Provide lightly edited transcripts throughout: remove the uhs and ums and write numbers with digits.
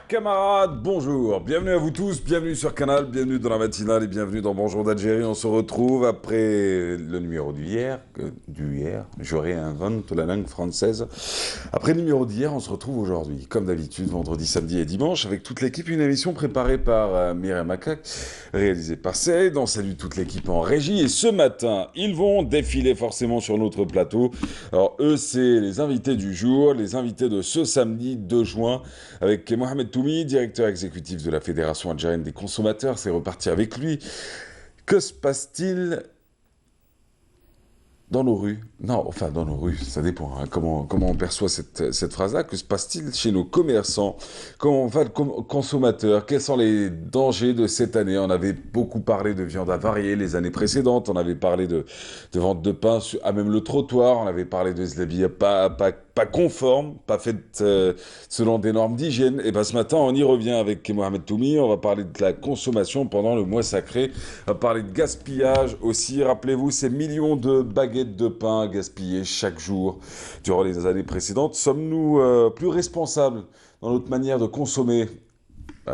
Camarades, bonjour, bienvenue à vous tous, bienvenue sur Canal, bienvenue dans la matinale et bienvenue dans Bonjour d'Algérie. On se retrouve après le numéro d'hier, je réinvente la langue française. Après le numéro d'hier, on se retrouve aujourd'hui, comme d'habitude, vendredi, samedi et dimanche, avec toute l'équipe. Une émission préparée par Myriam Makak, réalisée par Saïd. On salue toute l'équipe en régie et ce matin, ils vont défiler forcément sur notre plateau. Alors eux, c'est les invités du jour, les invités de ce samedi 2 juin, avec Mohamed Toumi, directeur exécutif de la Fédération algérienne des consommateurs. C'est reparti avec lui. Que se passe-t-il dans nos rues? Non, enfin dans nos rues, ça dépend. Comment on perçoit cette phrase-là? Que se passe-t-il chez nos commerçants? Comment on va le consommateur? Quels sont les dangers de cette année? On avait beaucoup parlé de viande avariée les années précédentes. On avait parlé de vente de pain à même le trottoir. On avait parlé de zlabia pas conforme, pas faite selon des normes d'hygiène. Et bien ce matin, on y revient avec Mohamed Toumi. On va parler de la consommation pendant le mois sacré. On va parler de gaspillage aussi. Rappelez-vous, ces millions de baguettes de pain gaspillées chaque jour durant les années précédentes. Sommes-nous plus responsables dans notre manière de consommer?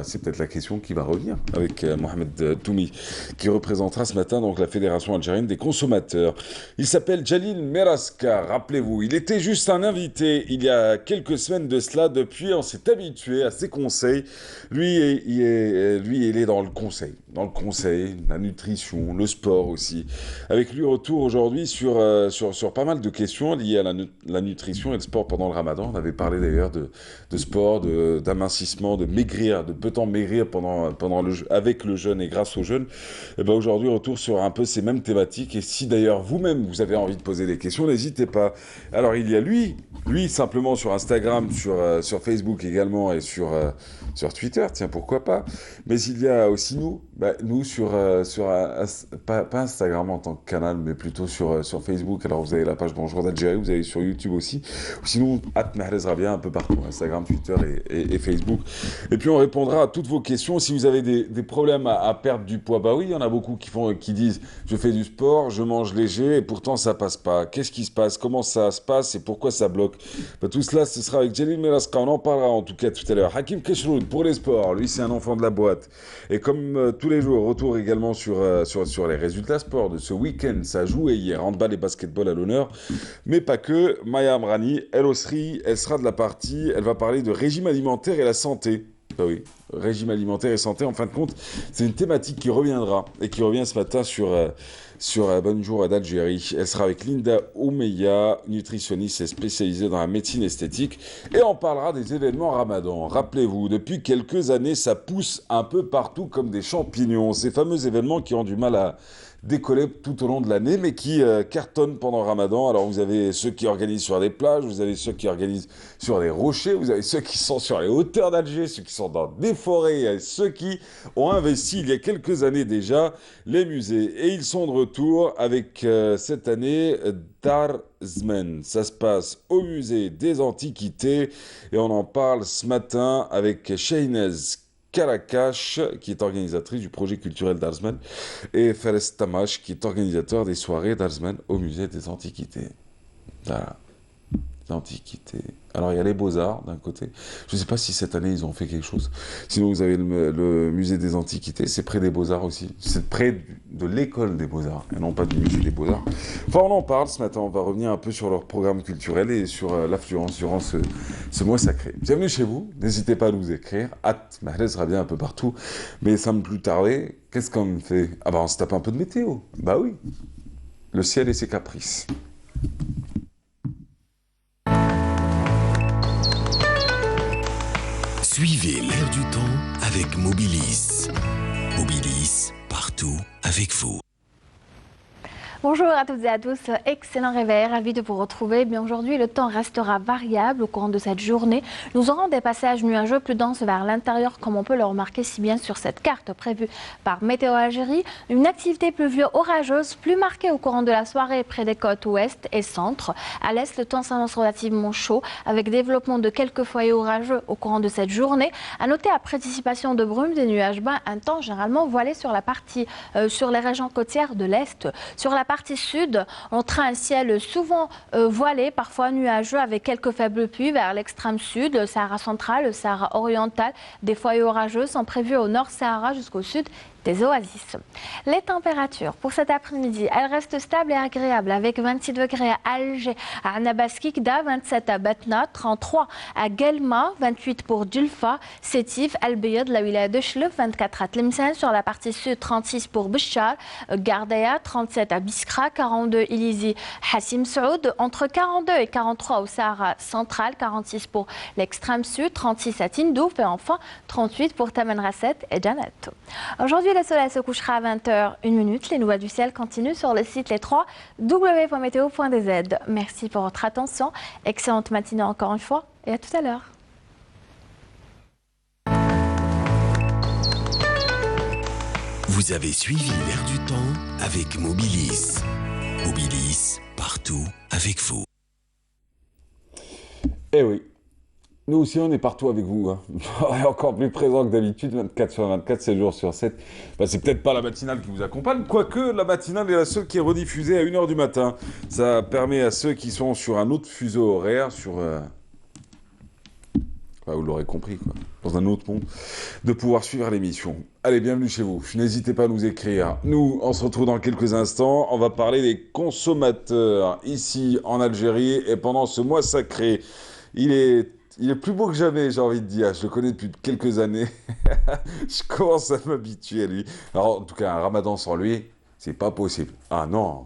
C'est peut-être la question qui va revenir avec Mohamed Toumi, qui représentera ce matin donc la Fédération algérienne des consommateurs. Il s'appelle Jalil Meraska, rappelez-vous. Il était juste un invité il y a quelques semaines de cela. Depuis, on s'est habitué à ses conseils. Lui, il est dans le conseil. Dans le conseil, la nutrition, le sport aussi. Avec lui, retour aujourd'hui sur pas mal de questions liées à la nutrition et le sport pendant le ramadan. On avait parlé d'ailleurs de sport, d'amincissement, de maigrir, de peut-on maigrir avec le jeûne et grâce au jeûne. Et ben aujourd'hui, retour sur un peu ces mêmes thématiques. Et si d'ailleurs vous-même vous avez envie de poser des questions, n'hésitez pas. Alors il y a lui simplement sur Instagram, sur Facebook également et sur Twitter, tiens pourquoi pas. Mais il y a aussi nous sur pas Instagram en tant que canal, mais plutôt sur Facebook. Alors vous avez la page Bonjour d'Algérie, vous avez sur YouTube aussi. Ou sinon, @Mahrez Rabia un peu partout, Instagram, Twitter et Facebook. Et puis on répondra à toutes vos questions. Si vous avez des problèmes à perdre du poids, bah oui, il y en a beaucoup qui disent je fais du sport, je mange léger et pourtant ça passe pas. Qu'est-ce qui se passe? Comment ça se passe et pourquoi ça bloque? Tout cela, ce sera avec Jalil Meraska. On en parlera en tout cas tout à l'heure. Hakim Keshroud pour les sports. Lui, c'est un enfant de la boîte. Et comme tous les jours, retour également sur les résultats sport de ce week-end. Ça a joué hier. Handball et basketball à l'honneur. Mais pas que. Maya Amrani, elle aussi, elle sera de la partie. Elle va parler de régime alimentaire et la santé. Ah oui, régime alimentaire et santé, en fin de compte, c'est une thématique qui reviendra et qui revient ce matin sur Bonjour d'Algérie. Elle sera avec Linda Oumeya, nutritionniste et spécialisée dans la médecine esthétique. Et on parlera des événements Ramadan. Rappelez-vous, depuis quelques années, ça pousse un peu partout comme des champignons. Ces fameux événements qui ont du mal à décoller tout au long de l'année, mais qui cartonnent pendant Ramadan. Alors vous avez ceux qui organisent sur des plages, vous avez ceux qui organisent sur des rochers, vous avez ceux qui sont sur les hauteurs d'Alger, ceux qui sont dans des forêts, et ceux qui ont investi il y a quelques années déjà les musées. Et ils sont de retour avec cette année Dar Zmen. Ça se passe au musée des Antiquités et on en parle ce matin avec Shainez Karakash, qui est organisatrice du projet culturel d'Arzman, et Fares Tamash, qui est organisateur des soirées d'Arzman au musée des Antiquités. Voilà. L'Antiquité. Alors il y a les Beaux-Arts d'un côté. Je ne sais pas si cette année ils ont fait quelque chose. Sinon vous avez le musée des Antiquités, c'est près des Beaux-Arts aussi. C'est près de l'école des Beaux-Arts et non pas du musée des Beaux-Arts. Enfin on en parle ce matin, on va revenir un peu sur leur programme culturel et sur l'affluence durant ce mois sacré. Bienvenue chez vous, n'hésitez pas à nous écrire. Mahrez sera bien un peu partout, mais sans plus tarder, qu'est-ce qu'on fait? Ah bah on se tape un peu de météo. Bah oui, le ciel et ses caprices. Suivez l'air du temps avec Mobilis. Mobilis, partout avec vous. Bonjour à toutes et à tous, excellent réveil, ravi de vous retrouver. Bien aujourd'hui, le temps restera variable au cours de cette journée. Nous aurons des passages nuageux plus denses vers l'intérieur, comme on peut le remarquer si bien sur cette carte prévue par Météo Algérie. Une activité pluvieuse orageuse plus marquée au courant de la soirée près des côtes ouest et centre. À l'est, le temps s'annonce relativement chaud, avec développement de quelques foyers orageux au courant de cette journée. À noter, après dissipation de brume, des nuages bas, un temps généralement voilé sur la partie, sur les régions côtières de l'est. Sur la partie sud, on traîne un ciel souvent voilé, parfois nuageux, avec quelques faibles pluies vers l'extrême sud, le Sahara central, le Sahara oriental. Des foyers orageux sont prévus au nord Sahara jusqu'au sud des oasis. Les températures pour cet après-midi, elles restent stables et agréables avec 26 degrés à Alger, à Anabaskikda, 27 à Batna, 33 à Guelma, 28 pour Dulfa, Sétif, Al-Bayad, la wilaya de Chlef, 24 à Tlemcen, sur la partie sud, 36 pour Béchar, Gardaya, 37 à Biskra, 42 Ilizi, Hassim Saoud, entre 42 et 43 au Sahara central, 46 pour l'extrême sud, 36 à Tindouf et enfin 38 pour Tamanrasset et Janat. Aujourd'hui, le soleil se couchera à 20h01. Les nouvelles du ciel continuent sur le site les3w.meteo.dz. Merci pour votre attention. Excellente matinée encore une fois et à tout à l'heure. Vous avez suivi l'air du temps avec Mobilis. Mobilis, partout avec vous. Eh oui. Nous aussi, on est partout avec vous. Hein. Encore plus présent que d'habitude, 24 sur 24, 7 jours sur 7. Bah, c'est peut-être pas la matinale qui vous accompagne, quoique la matinale est la seule qui est rediffusée à 1h du matin. Ça permet à ceux qui sont sur un autre fuseau horaire, sur... Enfin, vous l'aurez compris, quoi, dans un autre monde, de pouvoir suivre l'émission. Allez, bienvenue chez vous. N'hésitez pas à nous écrire. Nous, on se retrouve dans quelques instants. On va parler des consommateurs ici en Algérie. Et pendant ce mois sacré, il est plus beau que jamais, j'ai envie de dire. Je le connais depuis quelques années. Je commence à m'habituer à lui. Alors, en tout cas, un ramadan sans lui, c'est pas possible. Ah non.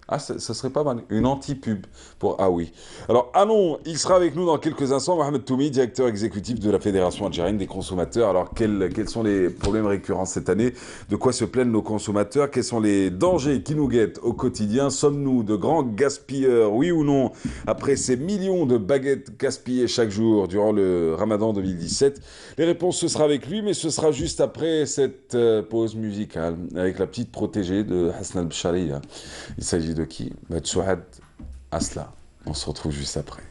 Ah, ça serait pas mal. Une anti-pub pour... Ah oui. Alors, non, il sera avec nous dans quelques instants. Mohamed Toumi, directeur exécutif de la Fédération algérienne des consommateurs. Alors, quels sont les problèmes récurrents cette année? De quoi se plaignent nos consommateurs? Quels sont les dangers qui nous guettent au quotidien? Sommes-nous de grands gaspilleurs, oui ou non, après ces millions de baguettes gaspillées chaque jour durant le Ramadan 2017? Les réponses, ce sera avec lui, mais ce sera juste après cette pause musicale avec la petite protégée de Hassan al-Bchari. Il s'agit de qui? Souad Asla. On se retrouve juste après.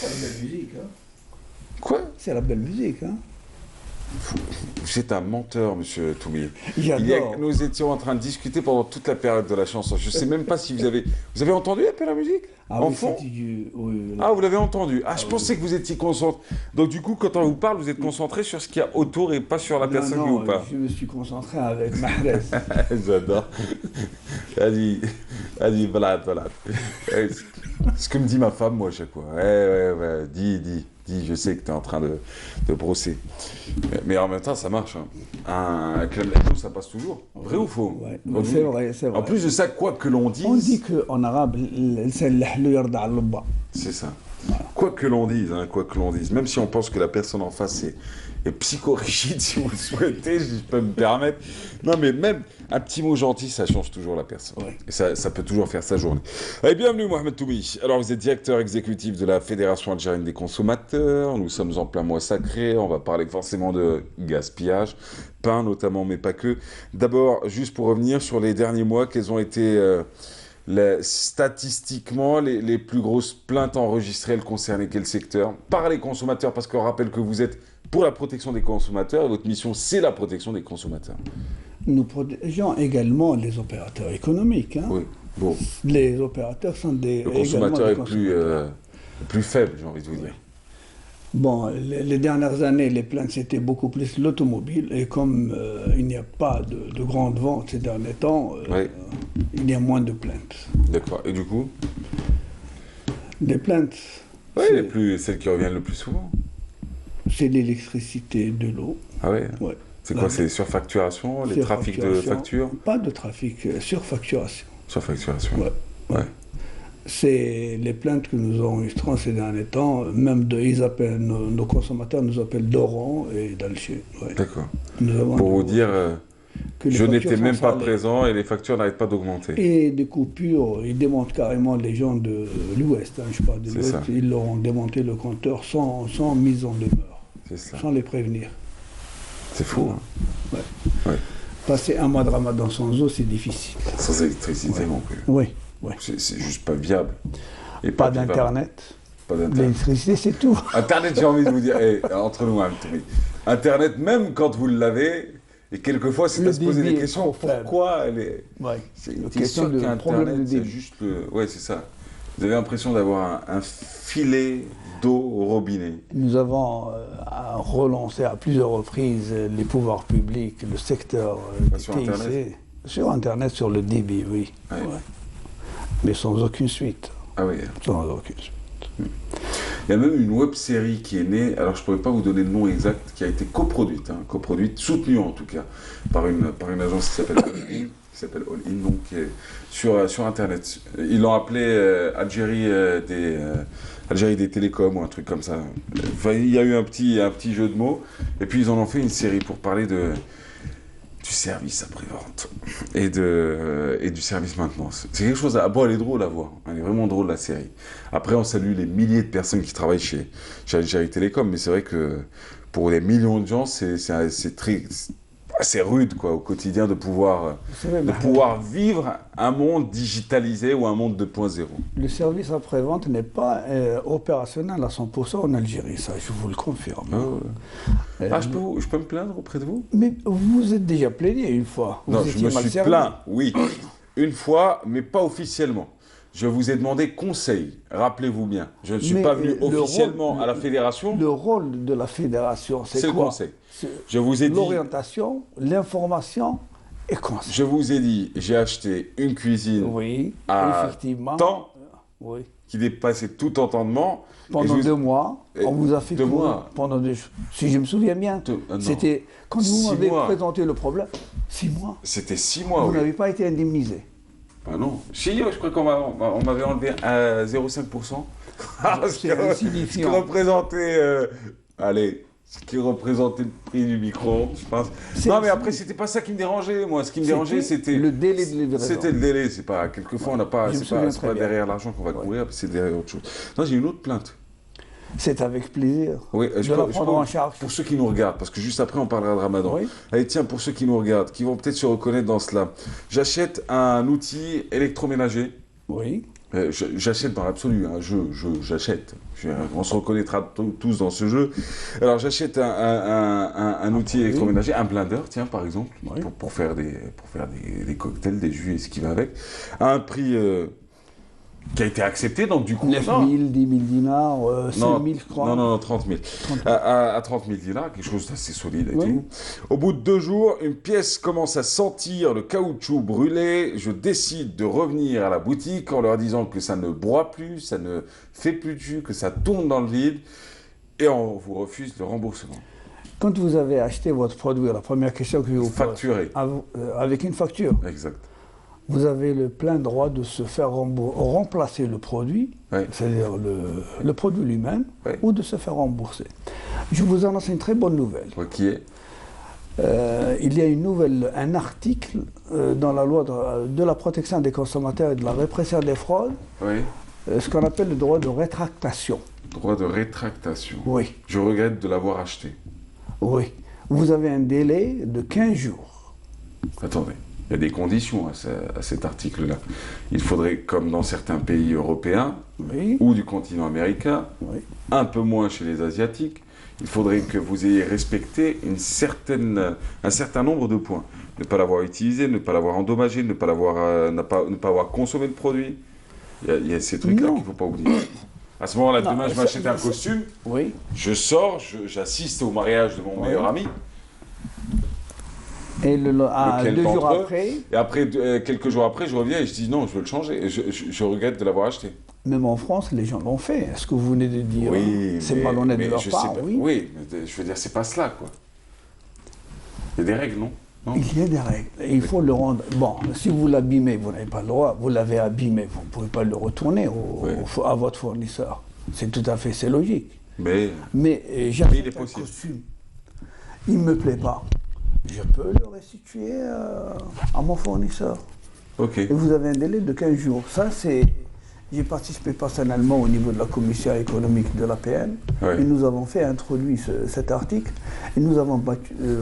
C'est la belle musique, hein. Quoi? C'est la belle musique, hein. Vous êtes un menteur, monsieur Toumi. J'adore. Nous étions en train de discuter pendant toute la période de la chanson. Je ne sais même pas si vous avez... Vous avez entendu un peu la musique Ah en oui, fond? c'était oui, Ah, vous l'avez entendu. Ah, je pensais que vous étiez concentré. Donc du coup, quand on vous parle, vous êtes concentré sur ce qu'il y a autour et pas sur la personne qui vous parle. je me suis concentré avec Mahrez. J'adore. Allez, balade. Ce que me dit ma femme, moi, à chaque fois. Ouais, dis, je sais que tu es en train de brosser. Mais en même temps, ça marche. Hein. Un club d'agneau, ça passe toujours. Vrai ou faux? Ouais, c'est vrai, c'est vrai. En plus de ça, quoi que l'on dise... On dit qu'en arabe, c'est ça. Voilà. Quoi que l'on dise, même si on pense que la personne en face est psychorigide, si vous le souhaitez, si je peux me permettre. Non, mais même un petit mot gentil, ça change toujours la personne. Ouais. Et ça peut toujours faire sa journée. Allez, bienvenue, Mohamed Toumi. Alors, vous êtes directeur exécutif de la Fédération algérienne des consommateurs. Nous sommes en plein mois sacré. On va parler forcément de gaspillage, pain notamment, mais pas que. D'abord, juste pour revenir sur les derniers mois, quels ont été... statistiquement, les plus grosses plaintes enregistrées, elles concernaient quel secteur? Par les consommateurs, parce qu'on rappelle que vous êtes pour la protection des consommateurs, et votre mission, c'est la protection des consommateurs. Nous protégeons également les opérateurs économiques. Hein. Oui, bon. Les opérateurs sont des... Le consommateur est plus faible, j'ai envie de vous dire. Bon, les dernières années, les plaintes, c'était beaucoup plus l'automobile. Et comme il n'y a pas de grandes ventes ces derniers temps, il y a moins de plaintes. D'accord. Et du coup? Des plaintes... Oui, celles qui reviennent le plus souvent. C'est l'électricité, de l'eau. Ah ouais, ouais. C'est quoi? C'est les surfacturations, les trafics de factures? Pas de trafic, surfacturation. Surfacturation. Ouais. C'est les plaintes que nous enregistrons ces derniers temps. Même nos consommateurs nous appellent d'Oran et d'Alger. Ouais. D'accord. Pour vous dire que je n'étais même pas présent et les factures n'arrêtent pas d'augmenter. Et des coupures, ils démontent carrément les gens de l'Ouest. Hein, je parle de l'Ouest. Ils leur ont démonté le compteur sans mise en demeure. C'est ça. Sans les prévenir. C'est fou. Hein. Ouais. Passer un mois de Ramadan sans eau, c'est difficile. Sans électricité non plus. Oui. C'est juste pas viable. Et pas d'Internet. L'électricité, c'est tout. Internet, j'ai envie de vous dire, entre nous, Internet, même quand vous l'avez, et quelquefois, c'est à se poser des questions. Pourquoi elle est... C'est une question de problème de débit. Juste ouais, c'est ça. Vous avez l'impression d'avoir un filet d'eau au robinet. Nous avons relancé à plusieurs reprises les pouvoirs publics, le secteur sur Internet. Sur Internet, sur le débit, oui. Ouais. Mais sans aucune suite. Ah oui. Sans aucune suite. Il y a même une web-série qui est née, alors je ne pourrais pas vous donner le nom exact, qui a été coproduite, soutenue en tout cas, par une agence qui s'appelle All In, donc qui est sur Internet. Ils l'ont appelé Algérie des télécoms ou un truc comme ça. Enfin, il y a eu un petit jeu de mots, et puis ils en ont fait une série pour parler du service après-vente et du service maintenance. C'est quelque chose bon, elle est drôle à voir. Elle est vraiment drôle, la série. Après, on salue les milliers de personnes qui travaillent chez Algérie Télécom, mais c'est vrai que pour des millions de gens, c'est assez rude, quoi, au quotidien de pouvoir vivre un monde digitalisé ou un monde 2.0. Le service après-vente n'est pas opérationnel à 100% en Algérie, ça, je vous le confirme. Je peux me plaindre auprès de vous? Mais vous êtes déjà plaigné une fois. Non, je me suis plaint, oui, une fois, mais pas officiellement. Je vous ai demandé conseil, rappelez-vous bien. Je ne suis pas venu officiellement à la fédération. Le rôle de la fédération, c'est quoi? Le conseil. Je vous ai dit l'orientation, l'information et conseil. Je vous ai dit, j'ai acheté une cuisine à temps qui dépassait tout entendement. Pendant 2 mois, on vous a fait pendant si je me souviens bien, c'était quand vous m'avez présenté le problème, 6 mois. C'était 6 mois, Vous n'avez pas été indemnisé. Ah non. Si, je crois qu'on m'avait enlevé à 0,5%. C'est insignifiant. Ce qui représentait... ce qui représentait le prix du micro, je pense. Non, mais après, c'était pas ça qui me dérangeait, moi. Ce qui me dérangeait, c'était... le délai de livraison. C'était le délai. C'est pas... Quelquefois, on n'a pas... C'est pas derrière l'argent qu'on va courir, c'est derrière autre chose. Non, j'ai une autre plainte. C'est avec plaisir. Oui, je la prendre en charge. Pour ceux qui nous regardent, parce que juste après, on parlera de Ramadan. Oui. Allez, tiens, pour ceux qui nous regardent, qui vont peut-être se reconnaître dans cela. J'achète un outil électroménager. Oui. J'achète dans l'absolu, j'achète. On se reconnaîtra tous dans ce jeu. Alors j'achète un un outil électroménager, un blender, tiens, par exemple, Oui. pour faire des cocktails, des jus et ce qui va avec, à un prix qui a été accepté, donc du coup... 9 000, 10 000 dinars, 5 000, je crois. Non, 30 000. 30 000. À 30 000 dinars, quelque chose d'assez solide et Oui. tout. Au bout de 2 jours, une pièce commence à sentir le caoutchouc brûlé. Je décide de revenir à la boutique en leur disant que ça ne broie plus, ça ne fait plus de jus, que ça tourne dans le vide. Et on vous refuse le remboursement. Quand vous avez acheté votre produit, la première question que je vous pose, Facturé. Avec une facture, Exact. vous avez le plein droit de se faire remplacer le produit, Oui. c'est-à-dire le produit lui-même, Oui. ou de se faire rembourser. Je vous annonce une très bonne nouvelle. Qui est Il y a un article dans la loi de la protection des consommateurs et de la répression des fraudes, Oui. Ce qu'on appelle le droit de rétractation. Droit de rétractation. Oui, Je regrette de l'avoir acheté. oui. Vous avez un délai de 15 jours. Attendez, il y a des conditions à cet article-là. Il faudrait, comme dans certains pays européens Oui, ou du continent américain, oui. un peu moins chez les Asiatiques, il faudrait que vous ayez respecté un certain nombre de points. Ne pas l'avoir utilisé, ne pas l'avoir endommagé, ne pas avoir consommé le produit. Il y a ces trucs-là Non. qu'il ne faut pas oublier. À ce moment-là, Non, demain, je ça- m'achète un ça- costume, Oui, je sors, j'assiste au mariage de mon Ouais. meilleur ami, et lequel 2 jours d'entre eux, après, et après, quelques jours après, je reviens et je dis non, je veux le changer. Et je regrette de l'avoir acheté. même en France, les gens l'ont fait. Est-ce que vous venez de dire c'est mais- malhonnête mais de leur je part? sais pas. Oui. Oui, mais je veux dire, c'est pas cela, quoi. Il y a des règles, non? Non. Il y a des règles. Et il faut le rendre. Bon, si vous l'abîmez, vous n'avez pas le droit. Vous l'avez abîmé, vous ne pouvez pas le retourner à votre fournisseur. C'est tout à fait, c'est logique. Mais Mais il est j'achète un possible. costume. Il ne me plaît pas. Je peux le restituer à mon fournisseur. ok. Et vous avez un délai de 15 jours. Ça, c'est. J'ai participé personnellement au niveau de la commission économique de l'APN. Ouais. Et nous avons introduit cet article. Et nous avons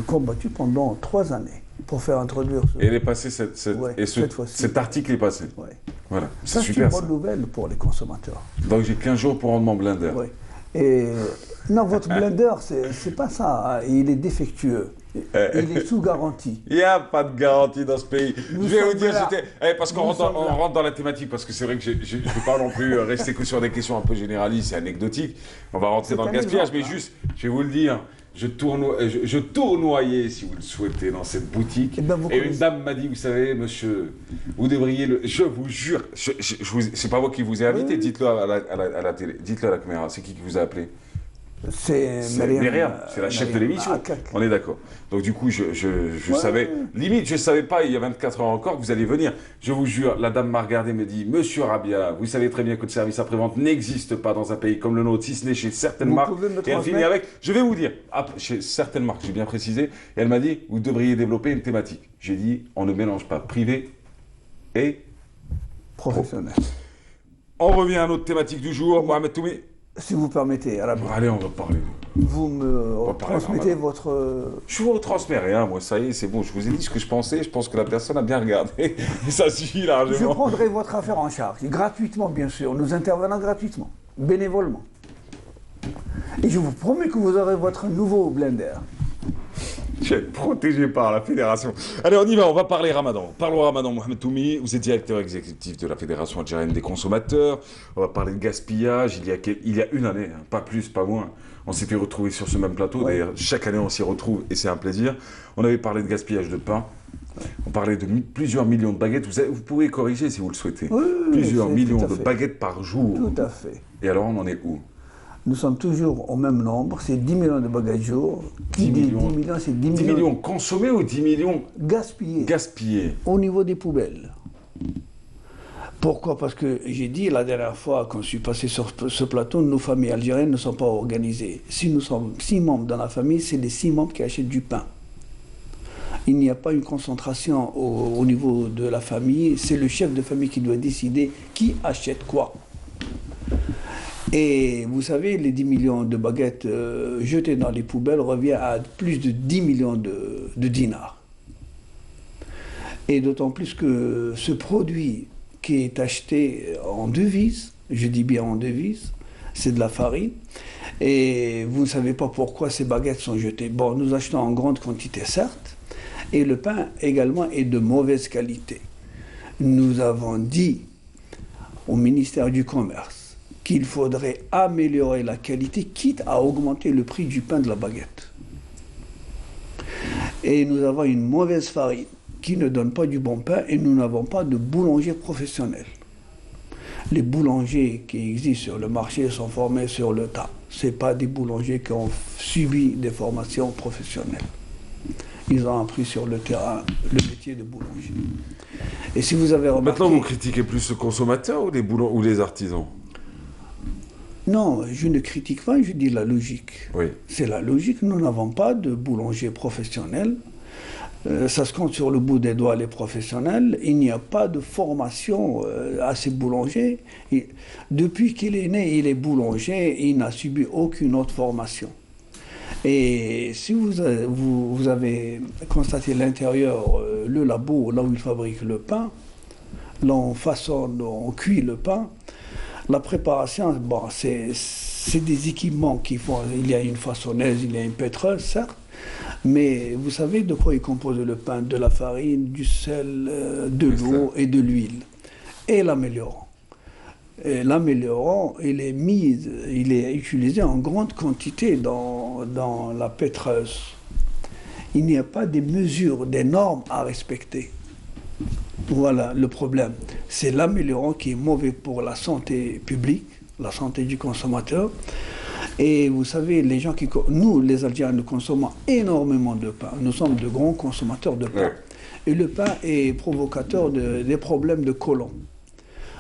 combattu pendant 3 années pour faire introduire ce. Et elle est passée Ouais, et cette fois-ci. cet article est passé. Ouais. Voilà, c'est Ça, c'est une super bonne ça. nouvelle pour les consommateurs. Donc j'ai 15 jours pour rendre mon blender. Ouais. Et non, votre blender, c'est pas ça. Il est défectueux. Il est sous garantie. Il n'y a pas de garantie dans ce pays. Nous je vais vous sommes dire, là. parce qu'on Nous rentre, sommes on là. rentre dans la thématique, parce que c'est vrai que je ne vais pas non plus rester que sur des questions un peu généralistes et anecdotiques. On va rentrer C'est dans le un gaspillage, exemple, mais hein. juste, je vais vous le dire, je tournoyais, si vous le souhaitez, dans cette boutique. Eh ben, vous et une connaissez. dame m'a dit, vous savez, monsieur, vous devriez le... Je vous jure, c'est pas moi qui vous ai invité, Oui. dites-le à la télé, dites-le à la caméra, c'est qui vous a appelé? C'est C'est Myriam, c'est la chef de l'émission. Akak. On est d'accord. Donc du coup, je Ouais. savais, limite, je savais pas, il y a 24 heures encore, que vous allez venir. Je vous jure, la dame m'a regardé et me dit, Monsieur Rabia, vous savez très bien que le service après-vente n'existe pas dans un pays comme le nôtre, si ce n'est chez certaines Vous marques. pouvez me Et elle finit transmettre avec, je vais vous dire, chez certaines marques, j'ai bien précisé, et elle m'a dit, vous devriez développer une thématique. J'ai dit, on ne mélange pas privé et... Professionnel. On revient à notre thématique du jour, Mohamed Toumi. Si vous permettez, Arabi, Allez, on va parler. vous me va parler transmettez Ramadan. votre. Je vous retransmets rien, moi, ça y est, c'est bon, je vous ai dit ce que je pensais, je pense que la personne a bien regardé, et ça suffit Je largement. prendrai votre affaire en charge, gratuitement bien sûr. Nous intervenons gratuitement, bénévolement. Et je vous promets que vous aurez votre nouveau blender. Je vais être protégé par la fédération. Allez, on y va, on va parler Ramadan. Parlons Ramadan, Mohamed Toumi, vous êtes directeur exécutif de la Fédération algérienne des consommateurs. On va parler de gaspillage. Il y a une année, hein, pas plus, pas moins, on s'était retrouvés sur ce même plateau. Ouais. D'ailleurs, chaque année, on s'y retrouve et c'est un plaisir. On avait parlé de gaspillage de pain. On parlait de plusieurs millions de baguettes. Vous pouvez corriger si vous le souhaitez. Oui, Plusieurs c'est millions tout à de fait. baguettes par jour. Tout à fait. Et alors, on en est où? Nous sommes toujours au même nombre, c'est 10 millions de bagages jour. 10 millions. 10 millions, c'est 10 10 millions millions consommés ou 10 millions gaspillés gaspillés? au niveau des poubelles. Pourquoi? Parce que j'ai dit la dernière fois quand je suis passé sur ce plateau, nos familles algériennes ne sont pas organisées. Si nous sommes 6 membres dans la famille, c'est les 6 membres qui achètent du pain. Il n'y a pas une concentration au niveau de la famille, c'est le chef de famille qui doit décider qui achète quoi. Et vous savez, les 10 millions de baguettes jetées dans les poubelles revient à plus de 10 millions de dinars. Et d'autant plus que ce produit qui est acheté en devise, je dis bien en devise, c'est de la farine. Et vous ne savez pas pourquoi ces baguettes sont jetées. Bon, nous achetons en grande quantité, certes, et le pain également est de mauvaise qualité. Nous avons dit au ministère du Commerce qu'il faudrait améliorer la qualité, quitte à augmenter le prix du pain de la baguette. Et nous avons une mauvaise farine qui ne donne pas du bon pain et nous n'avons pas de boulanger professionnel. Les boulangers qui existent sur le marché sont formés sur le tas. Ce n'est pas des boulangers qui ont subi des formations professionnelles. Ils ont appris sur le terrain le métier de boulanger. Et si vous avez remarqué... Maintenant, vous critiquez plus le consommateur ou les artisans? Non, je ne critique pas, je dis la logique. Oui. C'est la logique, nous n'avons pas de boulanger professionnel. Ça se compte sur le bout des doigts les professionnels. Il n'y a pas de formation à ces boulangers. Depuis qu'il est né, il est boulanger, il n'a subi aucune autre formation. Et si vous avez constaté l'intérieur, le labo, là où il fabrique le pain, là on façonne, on cuit le pain, la préparation, bon, c'est des équipements qui font. Il y a une façonneuse, il y a une pétreuse, certes, mais vous savez de quoi est composé le pain? De la farine, du sel, de l'eau et de l'huile. Et l'améliorant. L'améliorant, il est utilisé en grande quantité dans la pétreuse. Il n'y a pas des mesures, des normes à respecter. Voilà le problème. C'est l'améliorant qui est mauvais pour la santé publique, la santé du consommateur. Et vous savez, nous, les Algériens, nous consommons énormément de pain. Nous sommes de grands consommateurs de pain. Ouais. Et le pain est provocateur des problèmes de côlon.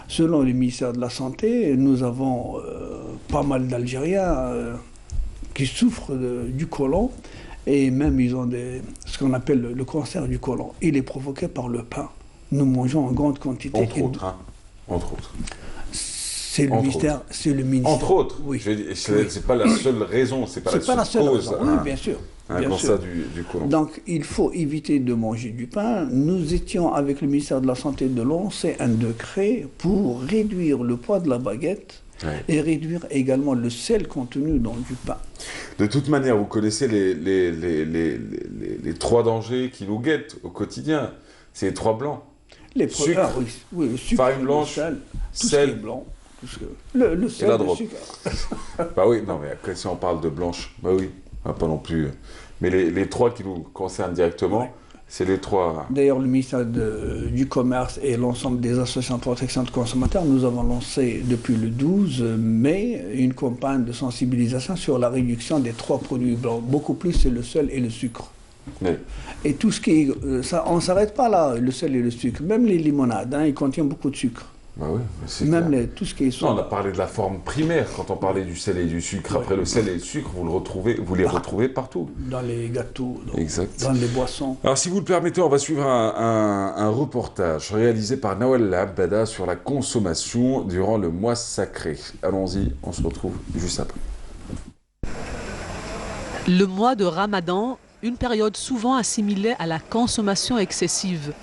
Selon le ministère de la Santé, nous avons pas mal d'Algériens qui souffrent du côlon. Et même, ils ont ce qu'on appelle le cancer du côlon. Il est provoqué par le pain. Nous mangeons en grande quantité. Entre autres, hein. Entre autres. C'est le ministère. Entre autres. Oui. C'est pas la seule raison, c'est pas la seule cause. Raison. Oui, bien sûr. Un cancer du côlon. Donc, il faut éviter de manger du pain. Nous étions, avec le ministère de la Santé, de lancer un décret pour réduire le poids de la baguette et réduire également le sel contenu dans du pain. De toute manière, vous connaissez les trois dangers qui nous guettent au quotidien. C'est les trois blancs. Sucre, oui, sucre, farine blanche, sel blanc. Le sel, et la le drogue. sucre. Bah oui, non, mais après, si on parle de blanche, bah oui, pas non plus. Mais les trois qui nous concernent directement, c'est les trois. D'ailleurs, le ministère du Commerce et l'ensemble des associations de protection de consommateurs, nous avons lancé depuis le 12 mai une campagne de sensibilisation sur la réduction des trois produits blancs. Beaucoup plus, c'est le sel et le sucre. Oui. Et tout ce qui est, on ne s'arrête pas là, le sel et le sucre. Même les limonades, ils contiennent beaucoup de sucre. Bah oui, même tout ce qui est non, on a parlé de la forme primaire quand on parlait du sel et du sucre. Après, le sel et le sucre, vous les retrouvez partout. Dans les gâteaux, dans les boissons. Alors, si vous le permettez, on va suivre un reportage réalisé par Nawal Abada sur la consommation durant le mois sacré. Allons-y, on se retrouve juste après. Le mois de Ramadan, une période souvent assimilée à la consommation excessive.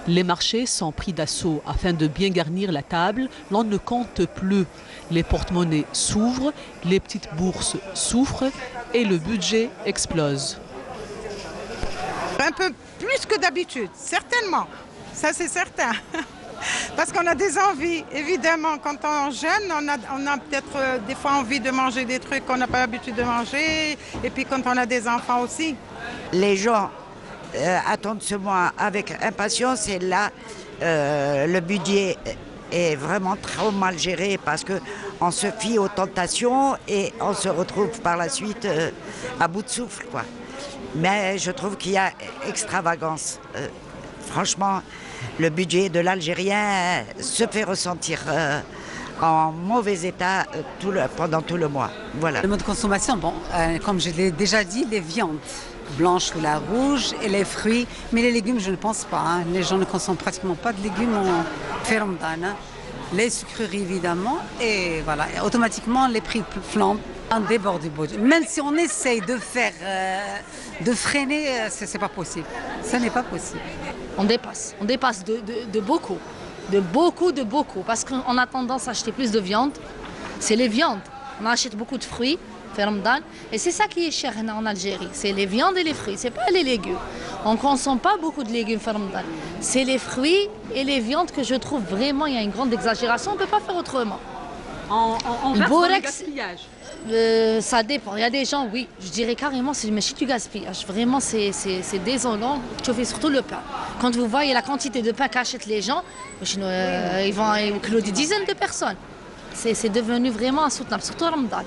Les marchés sont pris d'assaut. Afin de bien garnir la table, l'on ne compte plus. Les porte-monnaies s'ouvrent, les petites bourses souffrent et le budget explose. Un peu plus que d'habitude, certainement. Ça, c'est certain. Parce qu'on a des envies, évidemment. Quand on est jeune, on a peut-être des fois envie de manger des trucs qu'on n'a pas l'habitude de manger. Et puis quand on a des enfants aussi. Les gens attendent ce mois avec impatience et là, le budget est vraiment trop mal géré parce qu'on se fie aux tentations et on se retrouve par la suite à bout de souffle, quoi. Mais je trouve qu'il y a extravagance. Franchement, le budget de l'Algérien se fait ressentir en mauvais état pendant tout le mois. Voilà. Le mode de consommation, comme je l'ai déjà dit, les viandes blanches ou la rouge et les fruits, mais les légumes, je ne pense pas. Hein. Les gens ne consomment pratiquement pas de légumes en Ramadan. Hein. Les sucreries, évidemment, et voilà. Et automatiquement, les prix flambent. On déborde du budget. Même si on essaye de freiner, c'est pas possible. Ce n'est pas possible. On dépasse de beaucoup, parce qu'on a tendance à acheter plus de viande. C'est les viandes. On achète beaucoup de fruits, في رمضان. Et c'est ça qui est cher en Algérie. C'est les viandes et les fruits, c'est pas les légumes. On ne consomme pas beaucoup de légumes في رمضان. C'est les fruits et les viandes que je trouve vraiment, il y a une grande exagération, on ne peut pas faire autrement. On verse dans le gaspillage. Ça dépend. Il y a des gens, oui, je dirais carrément, c'est du gaspillage. Vraiment, c'est désolant. Tu fais surtout le pain. Quand vous voyez la quantité de pain qu'achètent les gens, ils vont des dizaines de personnes. C'est devenu vraiment insoutenable, surtout Ramadan.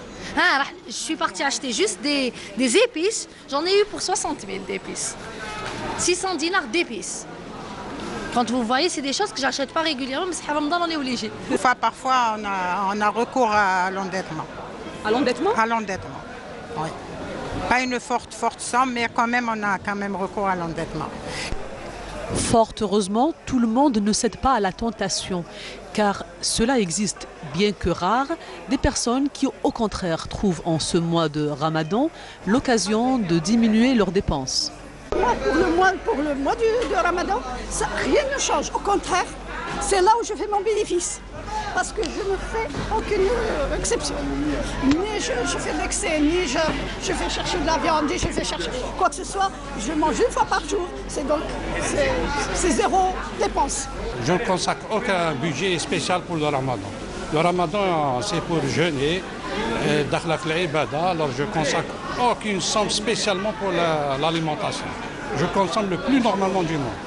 Je suis partie acheter juste des épices. J'en ai eu pour 60 000 d'épices. 600 dinars d'épices. Quand vous voyez, c'est des choses que j'achète pas régulièrement, mais c'est Ramadan, on est obligé. Parfois, on a recours à l'endettement. À l'endettement? À l'endettement, oui. Pas une forte somme, mais quand même, on a quand même recours à l'endettement. Fort heureusement, tout le monde ne cède pas à la tentation, car cela existe, bien que rare, des personnes qui, au contraire, trouvent en ce mois de Ramadan l'occasion de diminuer leurs dépenses. Pour le mois de Ramadan, rien ne change. Au contraire, c'est là où je fais mon bénéfice. Parce que je ne fais aucune exception. Ni je fais de l'excès, ni je fais chercher de la viande, ni je fais chercher quoi que ce soit. Je mange une fois par jour. C'est zéro dépense. Je ne consacre aucun budget spécial pour le Ramadan. Le Ramadan, c'est pour jeûner, alors je ne consacre aucune somme spécialement pour l'alimentation. Je consomme le plus normalement du monde.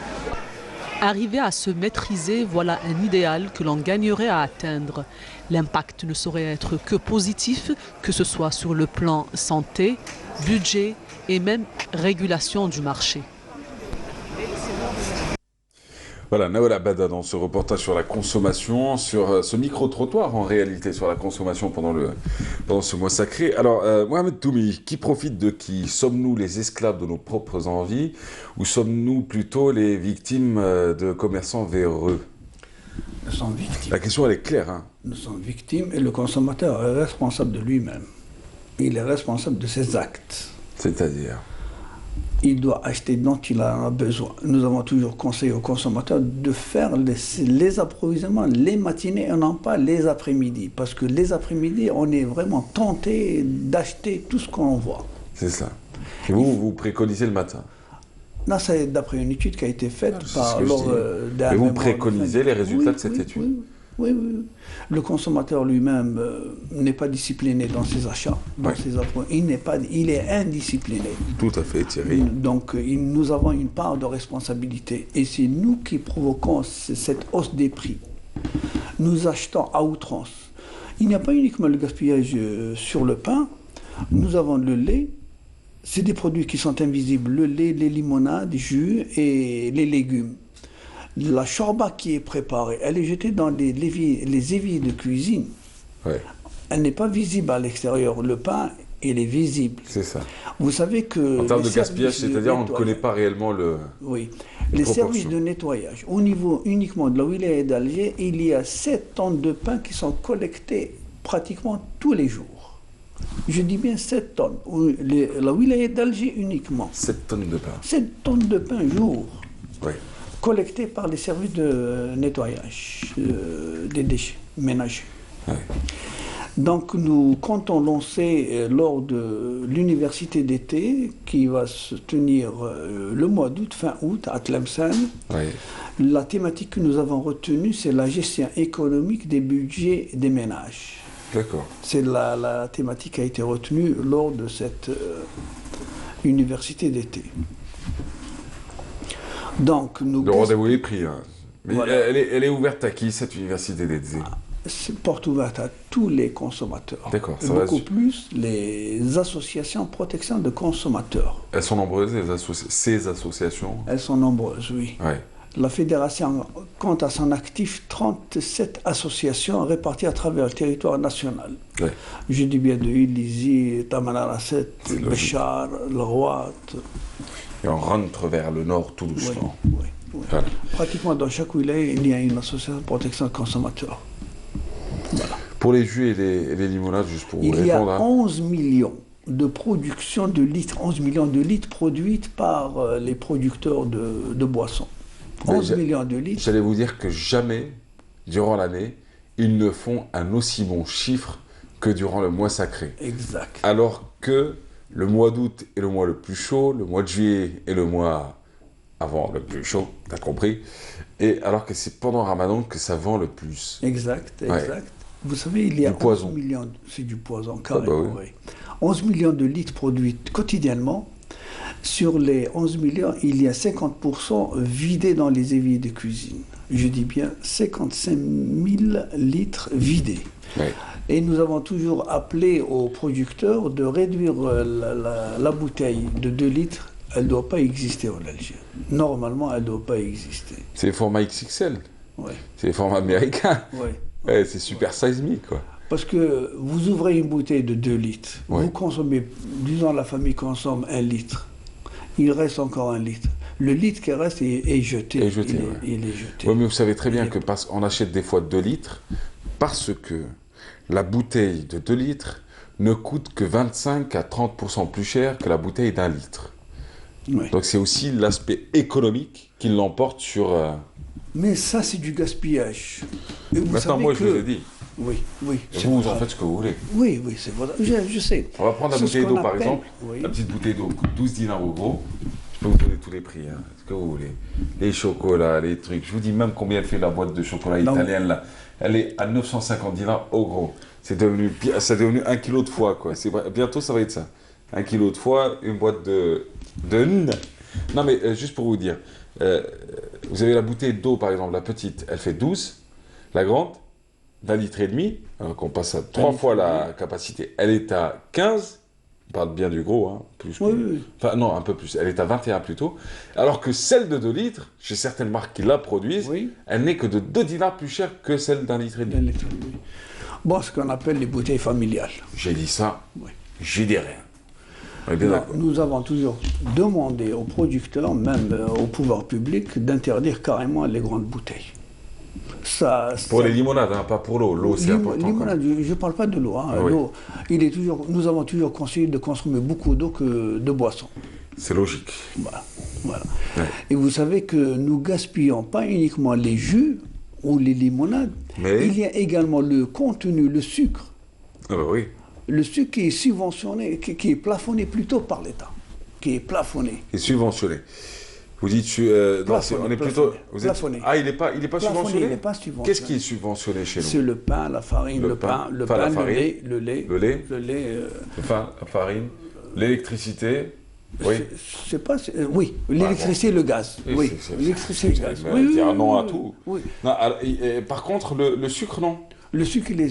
Arriver à se maîtriser, voilà un idéal que l'on gagnerait à atteindre. L'impact ne saurait être que positif, que ce soit sur le plan santé, budget et même régulation du marché. Voilà, Nawal Abada dans ce reportage sur la consommation, sur ce micro-trottoir en réalité, sur la consommation pendant ce mois sacré. Alors, Mohamed Toumi, qui profite de qui? Sommes-nous les esclaves de nos propres envies ou sommes-nous plutôt les victimes de commerçants véreux? Nous sommes victimes. La question, elle est claire. Hein. Nous sommes victimes et le consommateur est responsable de lui-même. Il est responsable de ses actes. C'est-à-dire? Il doit acheter dont il en a besoin. Nous avons toujours conseillé aux consommateurs de faire les approvisionnements les matinées et non pas les après-midi. Parce que les après-midi, on est vraiment tenté d'acheter tout ce qu'on voit. C'est ça. Et vous préconisez le matin? Non, c'est d'après une étude qui a été faite Et vous préconisez les résultats de cette étude? Oui. Le consommateur lui-même n'est pas discipliné dans ses achats, dans ses approches. Il est indiscipliné. Tout à fait, Thierry. Donc, nous avons une part de responsabilité. Et c'est nous qui provoquons cette hausse des prix. Nous achetons à outrance. Il n'y a pas uniquement le gaspillage sur le pain. Nous avons le lait. C'est des produits qui sont invisibles. Le lait, les limonades, jus et les légumes. La chorba qui est préparée, elle est jetée dans les éviers de cuisine. Ouais. Elle n'est pas visible à l'extérieur. Le pain, il est visible. C'est ça. Vous savez que... En termes de gaspillage, c'est-à-dire on ne connaît pas réellement le... Oui. Les services de nettoyage, au niveau uniquement de la wilaya d'Alger, il y a 7 tonnes de pain qui sont collectées pratiquement tous les jours. Je dis bien 7 tonnes. La wilaya d'Alger uniquement. 7 tonnes de pain. 7 tonnes de pain jour. Oui. Collectés par les services de nettoyage des déchets ménagers. Oui. Donc nous comptons lancer lors de l'université d'été qui va se tenir le mois d'août, fin août, à Tlemcen. Oui. La thématique que nous avons retenue, c'est la gestion économique des budgets des ménages. D'accord. C'est la thématique qui a été retenue lors de cette université d'été. Donc, le rendez-vous est pris. Hein. Mais voilà. elle est ouverte à qui, cette université d'été? C'est porte ouverte à tous les consommateurs. D'accord. Et beaucoup plus les associations de protection de consommateurs. Elles sont nombreuses, ces associations? Elles sont nombreuses, oui. Ouais. La fédération compte à son actif 37 associations réparties à travers le territoire national. Ouais. Je dis bien de Ilizi, Tamanarasset, Béchar, Le Roi. Et on rentre vers le nord tout doucement. Oui. Voilà. Pratiquement dans chaque wilaya, il y a une association de protection des consommateurs. Voilà. Pour les jus et les limonades, juste pour vous répondre... Il y a 11 millions de production de litres, 11 millions de litres produites par les producteurs de boissons. 11 millions de litres. J'allais vous dire que jamais, durant l'année, ils ne font un aussi bon chiffre que durant le mois sacré. Exact. Alors que le mois d'août est le mois le plus chaud, le mois de juillet est le mois avant le plus chaud, t'as compris. Et alors que c'est pendant Ramadan que ça vend le plus. Exact, Ouais. exact. Vous savez, il y a Du poison. 11 millions, c'est du poison, Ah carrément, bah oui. oui. 11 millions de litres produits quotidiennement. Sur les 11 millions, il y a 50% vidés dans les éviers de cuisine. Je dis bien 55 000 litres vidés. Ouais. Et nous avons toujours appelé aux producteurs de réduire la bouteille de 2 litres. Elle ne doit pas exister en Algérie. Normalement, elle ne doit pas exister. C'est les formats XXL. Ouais. C'est les formats américains. Ouais. Ouais, c'est super size me, quoi. Parce que vous ouvrez une bouteille de 2 litres, Ouais. vous consommez, disons la famille consomme 1 litre, il reste encore 1 litre. Le litre qui reste est jeté. Est jeté, ouais. Il est jeté. Oui, mais vous savez très bien que on achète des fois 2 litres parce que la bouteille de 2 litres ne coûte que 25 à 30% plus cher que la bouteille d'1 litre. Ouais. Donc c'est aussi l'aspect économique qui l'emporte sur... Mais ça, c'est du gaspillage. Et vous Maintenant, savez moi, que... je vous ai dit. Oui, oui. Et c'est vous vrai. en faites ce que vous voulez. Oui, oui, c'est vrai. Je sais. On va prendre la C'est ce bouteille d'eau, qu'on par appelle- exemple. Oui. La petite bouteille d'eau coûte 12 dinars au gros. Je peux vous donner tous les prix, hein, ce que vous voulez. Les chocolats, les trucs. Je vous dis même combien elle fait la boîte de chocolat Non. italienne, là. Elle est à 950 dinars au gros. C'est devenu 1 kilo de foie, quoi. Bientôt, ça va être ça. 1 kilo de foie, une boîte de... Non, mais juste pour vous dire, vous avez la bouteille d'eau, par exemple, la petite, elle fait 12. La grande, d'1,5 litre, alors qu'on passe à 3 fois la capacité, elle est à 15. On parle bien du gros, hein, plus que... Oui, oui, oui. Enfin, non, un peu plus. Elle est à 21 plutôt. Alors que celle de 2 litres, chez certaines marques qui la produisent, Oui. elle n'est que de 2 dinars plus chère que celle d'1,5 litre. Un litre, oui. Bon, ce qu'on appelle les bouteilles familiales. J'ai dit ça, Oui. j'ai dit rien. On est bien Non, d'accord. nous avons toujours demandé aux producteurs, même au pouvoir public, d'interdire carrément les grandes bouteilles. Pour les limonades, hein, pas pour l'eau. L'eau, c'est important. Limonade, je ne parle pas de l'eau. Hein. Ah oui. L'eau, nous avons toujours conseillé de consommer beaucoup d'eau que de boissons. C'est logique. Voilà. Voilà. Ouais. Et vous savez que nous gaspillons pas uniquement les jus ou les limonades, Mais- il y a également le contenu, le sucre. Ah bah oui. Le sucre qui est subventionné, qui est plafonné plutôt par l'État. Qui est plafonné. Et subventionné. Vous dites, Plafonné, on est plutôt... plafonné, Vous êtes, plafonné. ah, il n'est pas Plafonné, subventionné. il n'est pas subventionné. Qu'est-ce qui est subventionné chez nous? C'est le pain, la farine, le pain, enfin, la farine, le lait. le lait. Le lait, Enfin, la farine, l'électricité. Oui. c'est pas... oui, l'électricité et le gaz. Oui, l'électricité et le gaz. Mais dire non à oui, tout. oui. Non, alors, par contre, le sucre, non. Le sucre, il est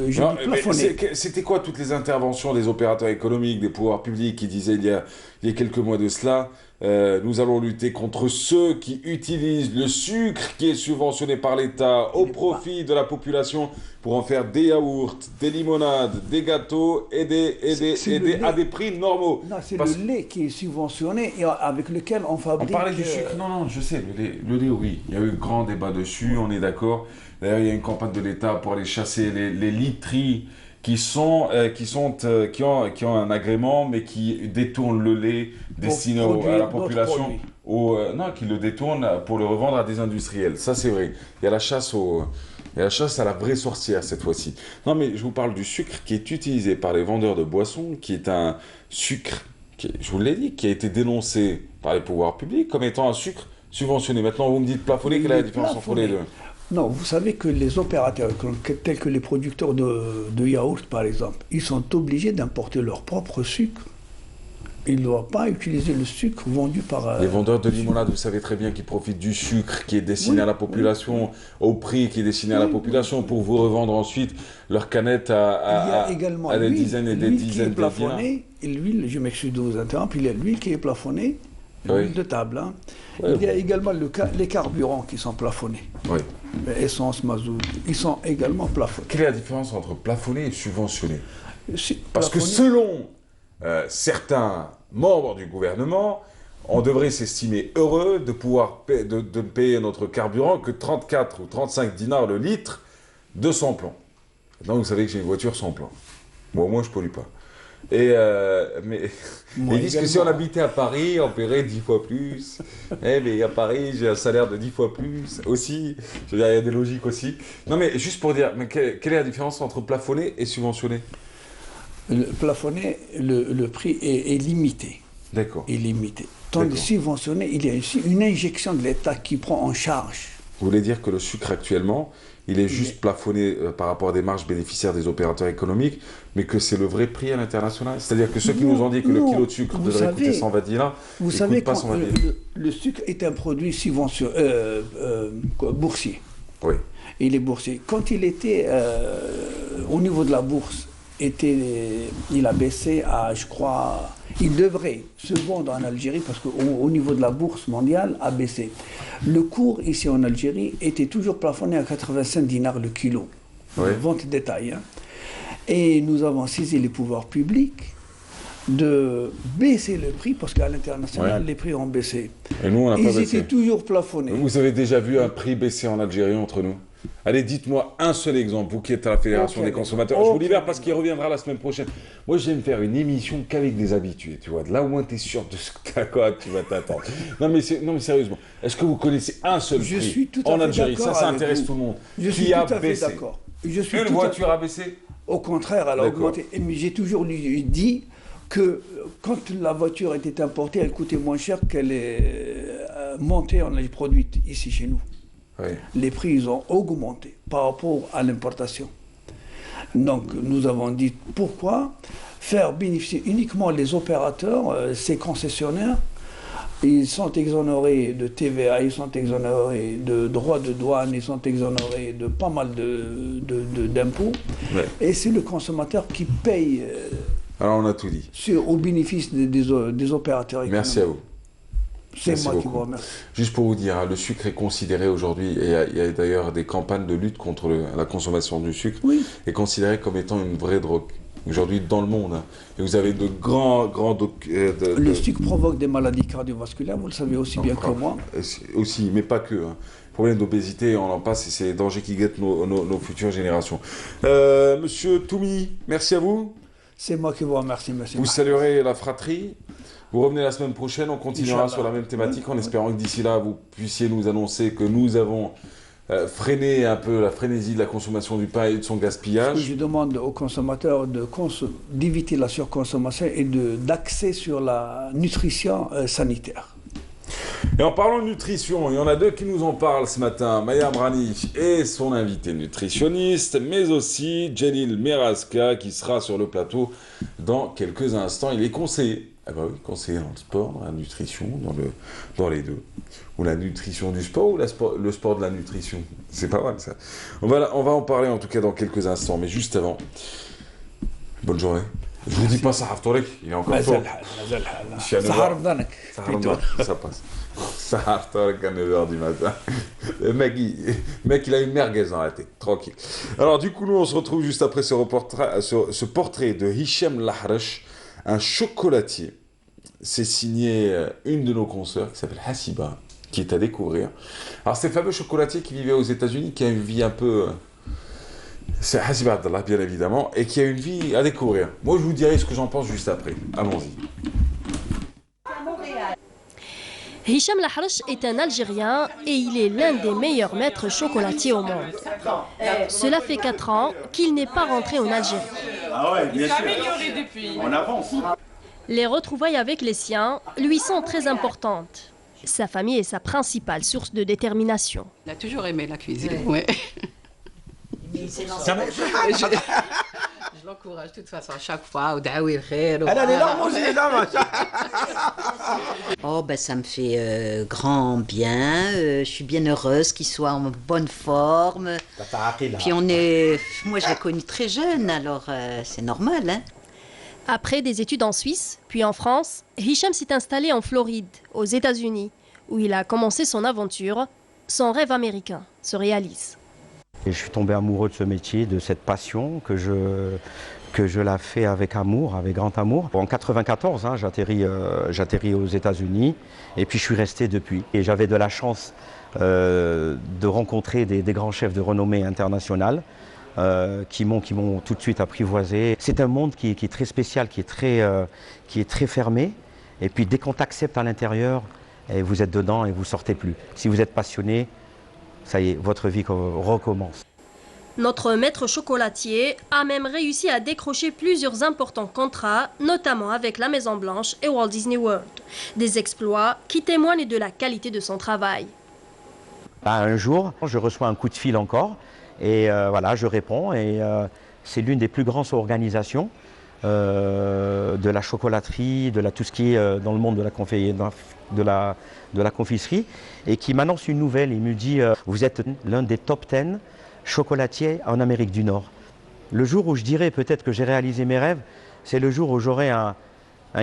je Non, dis mais plafonné. c'était quoi toutes les interventions des opérateurs économiques, des pouvoirs publics qui disaient il y a quelques mois de cela, nous allons lutter contre ceux qui utilisent le sucre qui est subventionné par l'État au profit de la population pour en faire des yaourts, des limonades, des gâteaux et à des prix normaux. Non, c'est Parce- le lait qui est subventionné et avec lequel on On fabrique... parlait du sucre, non, je sais, le lait, oui. Il y a eu grand débat dessus, on est d'accord. D'ailleurs, il y a une campagne de l'État pour aller chasser les literies qui ont un agrément, mais qui détournent le lait destiné à produire la d'autres population, produits. non, qui le détournent pour le revendre à des industriels. Ça, c'est vrai. Il y a la chasse à la vraie sorcière cette fois-ci. Non, mais je vous parle du sucre qui est utilisé par les vendeurs de boissons, qui est un sucre, je vous l'ai dit, qui a été dénoncé par les pouvoirs publics comme étant un sucre subventionné. Maintenant, vous me dites plafonné, quelle est la différence entre les deux? Non, vous savez que les opérateurs, tels que les producteurs de yaourt, par exemple, ils sont obligés d'importer leur propre sucre. Ils ne doivent pas utiliser le sucre vendu par... Les vendeurs de limonade, vous savez très bien qu'ils profitent du sucre qui est destiné Oui, à la population, au prix qui est destiné à la population, pour vous revendre ensuite leurs canettes à des dizaines et des dizaines de dinars. plafonnée, et l'huile, je m'excuse de vous interrompre, il y a l'huile qui est plafonnée, Oui. l'huile de table. Hein. Ouais, il y a également les carburants qui sont plafonnés. Oui. Essence, mazout, ils sont également plafonnés. Quelle est la différence entre plafonné et subventionné? Si- Parce que plafonné- selon certains membres du gouvernement, on devrait s'estimer heureux de pouvoir de payer notre carburant que 34 ou 35 dinars le litre de sans plan. Donc vous savez que j'ai une voiture sans plan. Bon, au moins je pollue pas. Mais Moi ils disent que si on habitait à Paris, on paierait 10 fois plus. Mais à Paris, j'ai un salaire de 10 fois plus aussi. Je veux dire, il y a des logiques aussi. Non, mais juste pour dire, mais quelle est la différence entre plafonné et subventionné? Plafonné, le prix est limité. D'accord. Est limité. Tandis subventionné, il y a aussi une injection de l'État qui prend en charge. Vous voulez dire que le sucre actuellement, il est juste plafonné par rapport à des marges bénéficiaires des opérateurs économiques, mais que c'est le vrai prix à l'international? C'est-à-dire que ceux qui nous ont dit que le kilo de sucre devrait coûter 120 dinars, vous savez que le sucre est un produit boursier. Oui. Il est boursier. Quand il était au niveau de la bourse, il a baissé à, je crois, il devrait se vendre en Algérie parce qu'au niveau de la bourse mondiale a baissé. Le cours ici en Algérie était toujours plafonné à 85 dinars le kilo, vente détail. Hein. Et nous avons saisi les pouvoirs publics de baisser le prix parce qu'à l'international, les prix ont baissé. Et nous, on n'a pas baissé. Ils étaient toujours plafonnés. Vous avez déjà vu un prix baisser en Algérie entre nous? Allez, dites-moi un seul exemple, vous qui êtes à la Fédération des consommateurs. Je vous libère parce qu'il reviendra la semaine prochaine. Moi, j'aime faire une émission qu'avec des habitués, tu vois. Là, au moins, tu es sûr de ce que tu vas t'attendre. Non, mais sérieusement, est-ce que vous connaissez un seul prix en Algérie? Ça intéresse tout le monde. Je suis tout à fait d'accord. Une voiture a baissé? Au contraire, elle a augmenté. Mais j'ai toujours dit que quand la voiture était importée, elle coûtait moins cher qu'elle est montée, on l'a produite ici chez nous. Les prix ils ont augmenté par rapport à l'importation. Donc nous avons dit pourquoi faire bénéficier uniquement les opérateurs, ces concessionnaires, ils sont exonérés de TVA, ils sont exonérés de droits de douane, ils sont exonérés de pas mal d'impôts. Et c'est le consommateur qui paye. Alors on a tout dit. Au bénéfice des opérateurs économiques. Merci à vous. C'est moi qui vous remercie. Juste pour vous dire, le sucre est considéré aujourd'hui, et il y a d'ailleurs des campagnes de lutte contre la consommation du sucre, est considéré comme étant une vraie drogue. Aujourd'hui, dans le monde, hein. Et vous avez de grands... Le sucre provoque des maladies cardiovasculaires, vous le savez aussi bien que moi. Aussi, mais pas que. Hein. Problème d'obésité, on en passe, et c'est les dangers qui guettent nos futures générations. Monsieur Toumi, merci à vous. C'est moi qui vous remercie, monsieur. Vous saluerez la fratrie. Vous revenez la semaine prochaine, on continuera sur la même thématique en espérant que d'ici là, vous puissiez nous annoncer que nous avons freiné un peu la frénésie de la consommation du pain et de son gaspillage. Je demande aux consommateurs d'éviter la surconsommation et d'axer sur la nutrition sanitaire. Et en parlant de nutrition, il y en a deux qui nous en parlent ce matin, Maya Brani et son invité nutritionniste, mais aussi Djelil Meraska qui sera sur le plateau dans quelques instants. Il est conseiller. Ah bah oui, conseiller dans le sport, dans la nutrition, dans les deux. Ou la nutrition du sport ou le sport de la nutrition. C'est pas mal ça. On va en parler en tout cas dans quelques instants, mais juste avant. Bonne journée. Je vous dis pas Sahar Torek, il est encore tôt. Sahar Danak. Ça passe. Sahar Torek à 9h du matin. Le mec, il a une merguez dans la tête, tranquille. Alors du coup, nous on se retrouve juste après ce portrait de Hicham Lahrache, un chocolatier. C'est signé une de nos consoeurs qui s'appelle Hasiba, qui est à découvrir. Alors c'est le fameux chocolatier qui vivait aux États-Unis, qui a une vie un peu... C'est Hasiba Abdallah, bien évidemment, et qui a une vie à découvrir. Moi, je vous dirai ce que j'en pense juste après. Allons-y. Hicham Lahrache est un Algérien et il est l'un des meilleurs maîtres chocolatiers au monde. Cela fait 4 ans qu'il n'est pas rentré en Algérie. Ah ouais, bien sûr. Depuis. On avance. Les retrouvailles avec les siens lui sont très importantes. Sa famille est sa principale source de détermination. Il a toujours aimé la cuisine, ouais. Mais il s'est lancé. Je l'encourage de toute façon à chaque fois. Elle a les larmes aussi, les dames. Oh, ben ça me fait grand bien. Je suis bien heureuse qu'il soit en bonne forme. Puis moi je l'ai connu très jeune, alors c'est normal. Hein. Après des études en Suisse, puis en France, Hicham s'est installé en Floride, aux États-Unis, où il a commencé son aventure. Son rêve américain se réalise. Et je suis tombé amoureux de ce métier, de cette passion que je la fais avec amour, avec grand amour. En 1994, hein, j'atterris aux États-Unis et puis je suis resté depuis. Et j'avais de la chance de rencontrer des grands chefs de renommée internationale qui m'ont tout de suite apprivoisé. C'est un monde qui est très spécial, qui est très fermé. Et puis dès qu'on t'accepte à l'intérieur, vous êtes dedans et vous ne sortez plus. Si vous êtes passionné, ça y est, votre vie recommence. Notre maître chocolatier a même réussi à décrocher plusieurs importants contrats, notamment avec la Maison Blanche et Walt Disney World. Des exploits qui témoignent de la qualité de son travail. Un jour, je reçois un coup de fil encore et voilà, je réponds et c'est l'une des plus grandes organisations de la chocolaterie, de tout ce qui est dans le monde de la confiserie et qui m'annonce une nouvelle. Il me dit vous êtes l'un des top 10 chocolatiers en Amérique du Nord. Le jour où je dirais peut-être que j'ai réalisé mes rêves, c'est le jour où j'aurai un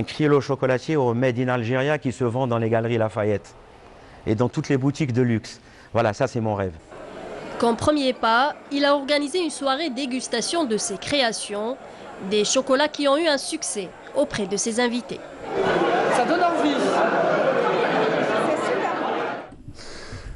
criollo chocolatier au Made in Algeria qui se vend dans les galeries Lafayette et dans toutes les boutiques de luxe. Voilà, ça c'est mon rêve. Comme premier pas, il a organisé une soirée dégustation de ses créations, des chocolats qui ont eu un succès auprès de ses invités. Ça donne envie.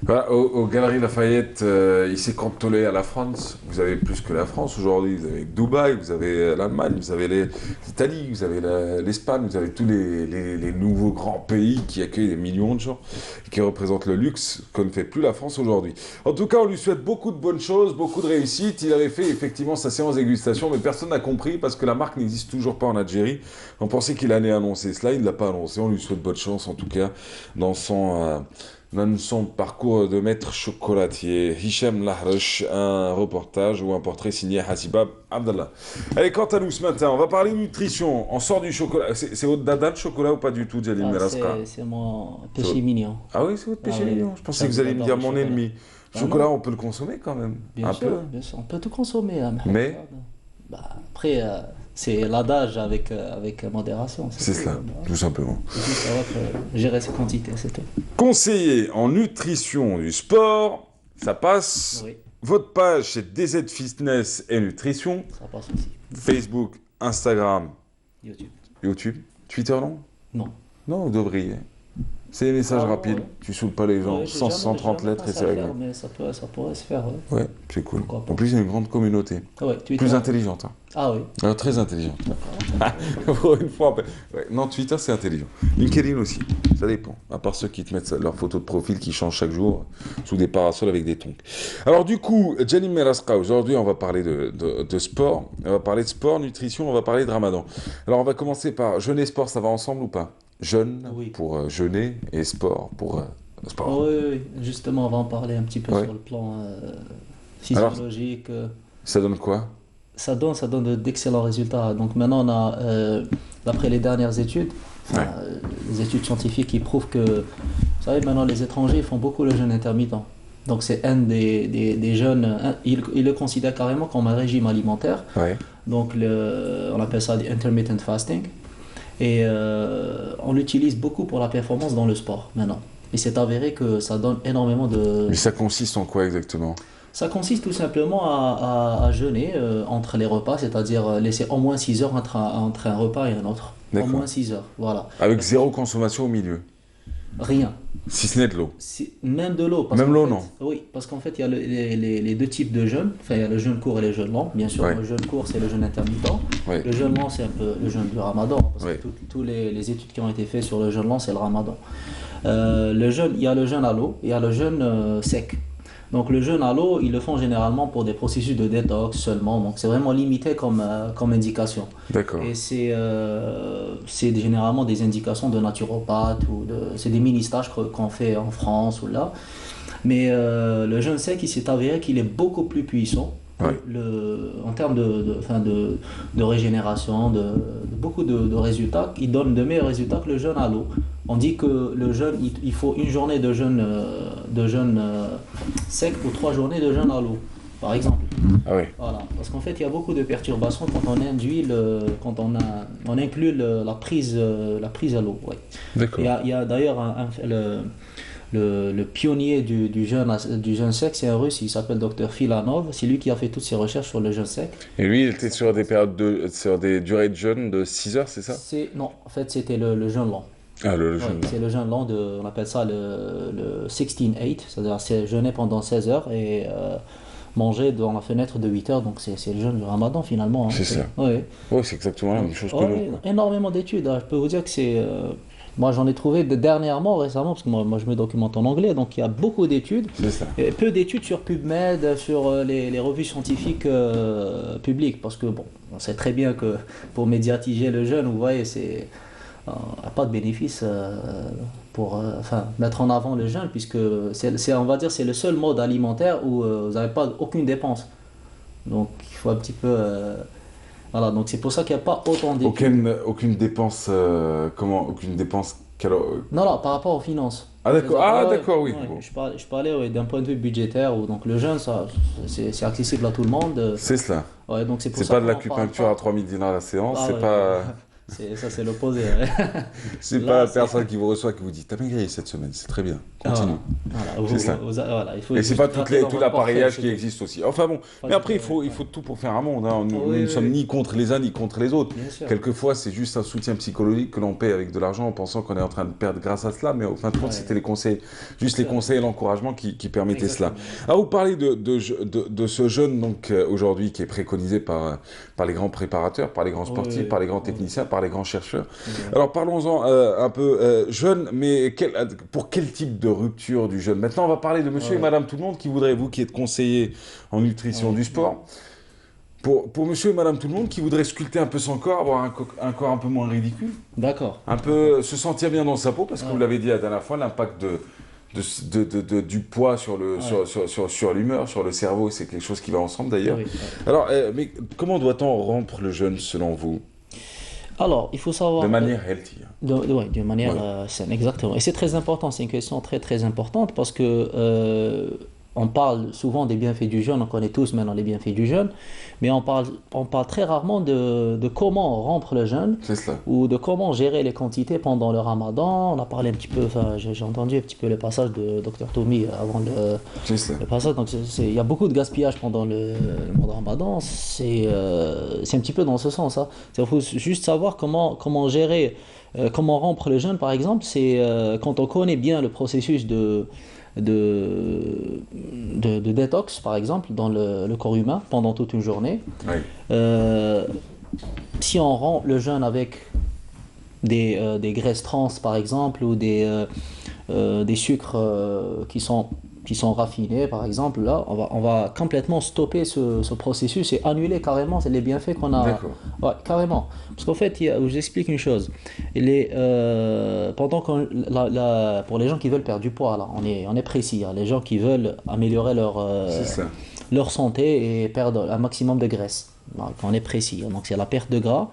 Voilà, aux Galeries Lafayette, il s'est cantonné à la France. Vous avez plus que la France aujourd'hui. Vous avez Dubaï, vous avez l'Allemagne, vous avez l'Italie, vous avez l'Espagne, vous avez tous les nouveaux grands pays qui accueillent des millions de gens et qui représentent le luxe que ne fait plus la France aujourd'hui. En tout cas, on lui souhaite beaucoup de bonnes choses, beaucoup de réussite. Il avait fait effectivement sa séance de dégustation, mais personne n'a compris parce que la marque n'existe toujours pas en Algérie. On pensait qu'il allait annoncer cela, il ne l'a pas annoncé. On lui souhaite bonne chance en tout cas dans son parcours de maître chocolatier. Hicham Lahrouch, un reportage ou un portrait signé Hassibab Abdallah. Allez, quant à nous ce matin, on va parler nutrition. On sort du chocolat. C'est votre dada le chocolat ou pas du tout, Djalil Meraska? C'est mon péché mignon. Ah oui, c'est votre péché mignon. Je pensais que vous alliez me dire mon ennemi. Le chocolat, on peut le consommer quand même. Bien sûr, on peut tout consommer. Hein, mais après, c'est l'adage avec modération. C'est cela, tout simplement. Juste gérer ses quantités, c'est tout. Conseiller en nutrition du sport, ça passe. Oui. Votre page, c'est DZ Fitness et Nutrition. Ça passe aussi. Facebook, Instagram, YouTube. Twitter, non? Non. Non, vous devriez. C'est des messages rapides. Ouais. Tu saoules pas les gens. 130 lettres et c'est réglé. Mais ça pourrait se faire. Ouais, c'est cool. En plus, il y a une grande communauté. Ouais, plus intelligente. Hein. Ah oui. Alors, très intelligente. Pour une fois. Ouais. Non, Twitter, c'est intelligent. LinkedIn aussi. Ça dépend. À part ceux qui te mettent leurs photos de profil qui changent chaque jour sous des parasols avec des tongs. Alors, du coup, Djalil Meraska, aujourd'hui, on va parler de sport. On va parler de sport, nutrition, on va parler de ramadan. Alors, on va commencer par jeûne et sport, ça va ensemble ou pas? Jeûne pour jeûner et sport pour sport. Oui, justement, on va en parler un petit peu sur le plan physiologique. Alors, ça donne quoi? Ça donne d'excellents résultats. Donc maintenant, on a, d'après les dernières études, les études scientifiques qui prouvent que, vous savez, maintenant les étrangers font beaucoup le jeûne intermittent. Donc c'est un des jeunes, ils le considèrent carrément comme un régime alimentaire. Ouais. Donc on appelle ça du intermittent fasting. Et on l'utilise beaucoup pour la performance dans le sport maintenant. Et c'est avéré que ça donne énormément de... Mais ça consiste en quoi exactement? Ça consiste tout simplement à jeûner entre les repas, c'est-à-dire laisser au moins 6 heures entre un repas et un autre. Au moins 6 heures, voilà. Avec zéro consommation au milieu? Rien. Si ce n'est de l'eau? Même de l'eau. Même l'eau, non? Oui, parce qu'en fait, il y a les deux types de jeûne. Enfin, il y a le jeûne court et le jeûne long. Bien sûr, le jeûne court, c'est le jeûne intermittent. Le jeûne long, c'est un peu le jeûne du ramadan. Parce que toutes les études qui ont été faites sur le jeûne long, c'est le ramadan. Il y a le jeûne à l'eau et il y a le jeûne sec. Donc le jeûne à l'eau, ils le font généralement pour des processus de détox seulement. Donc c'est vraiment limité comme indication. D'accord. Et c'est généralement des indications de naturopathes c'est des mini-stages qu'on fait en France ou là. Mais le jeûne sec, il s'est avéré qu'il est beaucoup plus puissant. En termes de régénération, de beaucoup de résultats, il donne de meilleurs résultats que le jeûne à l'eau. On dit que le jeûne, il faut une journée de jeûne sec ou 3 journées de jeûne à l'eau, par exemple. Ah oui. Voilà. Parce qu'en fait, il y a beaucoup de perturbations quand on induit on inclut la prise à l'eau. Ouais. D'accord. Il y a d'ailleurs le pionnier du jeûne sec, c'est un russe, il s'appelle Dr Filanov, c'est lui qui a fait toutes ses recherches sur le jeûne sec. Et lui, il était sur des durées de jeûne de 6 heures, c'est ça? Non, en fait c'était le jeûne long. Ah, le jeûne long. C'est le jeûne long, on appelle ça le 16-8, c'est-à-dire c'est jeûner pendant 16 heures et manger dans la fenêtre de 8 heures, donc c'est le jeûne du ramadan finalement. Hein. C'est ça. Oui, c'est exactement la même chose que nous. Énormément d'études, je peux vous dire que Moi, j'en ai trouvé dernièrement, récemment, parce que moi, je me documente en anglais, donc il y a beaucoup d'études. Peu d'études sur PubMed, sur les revues scientifiques publiques, parce que, bon, on sait très bien que pour médiatiser le jeûne, vous voyez, c'est pas de bénéfice pour mettre en avant le jeûne, puisque on va dire, c'est le seul mode alimentaire où vous n'avez pas aucune dépense. Donc, il faut un petit peu... Voilà, donc c'est pour ça qu'il n'y a pas autant d'études. Aucune dépense, aucune dépense Non, par rapport aux finances. Ah d'accord, oui. Ouais, je parlais d'un point de vue budgétaire, où donc le jeûne, c'est accessible à tout le monde. C'est cela. Ouais, donc c'est pas de l'acupuncture à 3000 dinars la séance, c'est pas... Ça, c'est l'opposé. C'est pas la personne qui vous reçoit qui vous dit « T'as maigri cette semaine, c'est très bien, continue. » C'est ça. Et c'est pas tout l'appareillage qui existe aussi. Enfin bon, mais après, il faut tout pour faire un monde. Hein. Nous ne sommes ni contre les uns ni contre les autres. Quelquefois, c'est juste un soutien psychologique que l'on paie avec de l'argent en pensant qu'on est en train de perdre grâce à cela. Mais au fin de compte, c'était les conseils, les conseils et l'encouragement qui permettaient cela. Alors, vous parlez de ce jeûne donc aujourd'hui qui est préconisé par les grands préparateurs, par les grands sportifs, par les grands techniciens, par les grands chercheurs. Alors parlons-en un peu jeûne, mais pour quel type de rupture du jeûne? Maintenant, on va parler de monsieur et madame tout le monde qui voudraient, vous qui êtes conseiller en nutrition du sport, pour monsieur et madame tout le monde qui voudraient sculpter un peu son corps, avoir un corps un peu moins ridicule. D'accord. Un peu se sentir bien dans sa peau, parce que vous l'avez dit la dernière fois, l'impact du poids sur l'humeur, sur le cerveau, c'est quelque chose qui va ensemble d'ailleurs. Alors, mais comment doit-on rompre le jeûne selon vous? Alors, il faut savoir... De manière healthy. De manière saine, exactement. Et c'est très important, c'est une question très très importante parce que on parle souvent des bienfaits du jeûne, on connaît tous maintenant les bienfaits du jeûne, mais on parle très rarement de comment rompre le jeûne ou de comment gérer les quantités pendant le ramadan. On a parlé un petit peu, j'ai entendu un petit peu le passage de Dr Tomi avant le passage, donc il y a beaucoup de gaspillage pendant le mois de ramadan, c'est un petit peu dans ce sens. Hein. Il faut juste savoir comment gérer, comment rompre le jeûne par exemple, c'est quand on connaît bien le processus de détox par exemple dans le corps humain pendant toute une journée. Si on rompt le jeûne avec des graisses trans par exemple ou des sucres qui sont raffinés par exemple, là on va complètement stopper ce processus et annuler carrément les bienfaits qu'on a. Ouais, carrément. Parce qu'en fait, je vous explique une chose. Pour les gens qui veulent perdre du poids, là, on est précis. Hein, les gens qui veulent améliorer leur santé et perdre un maximum de graisse. Donc, on est précis. Donc c'est la perte de gras.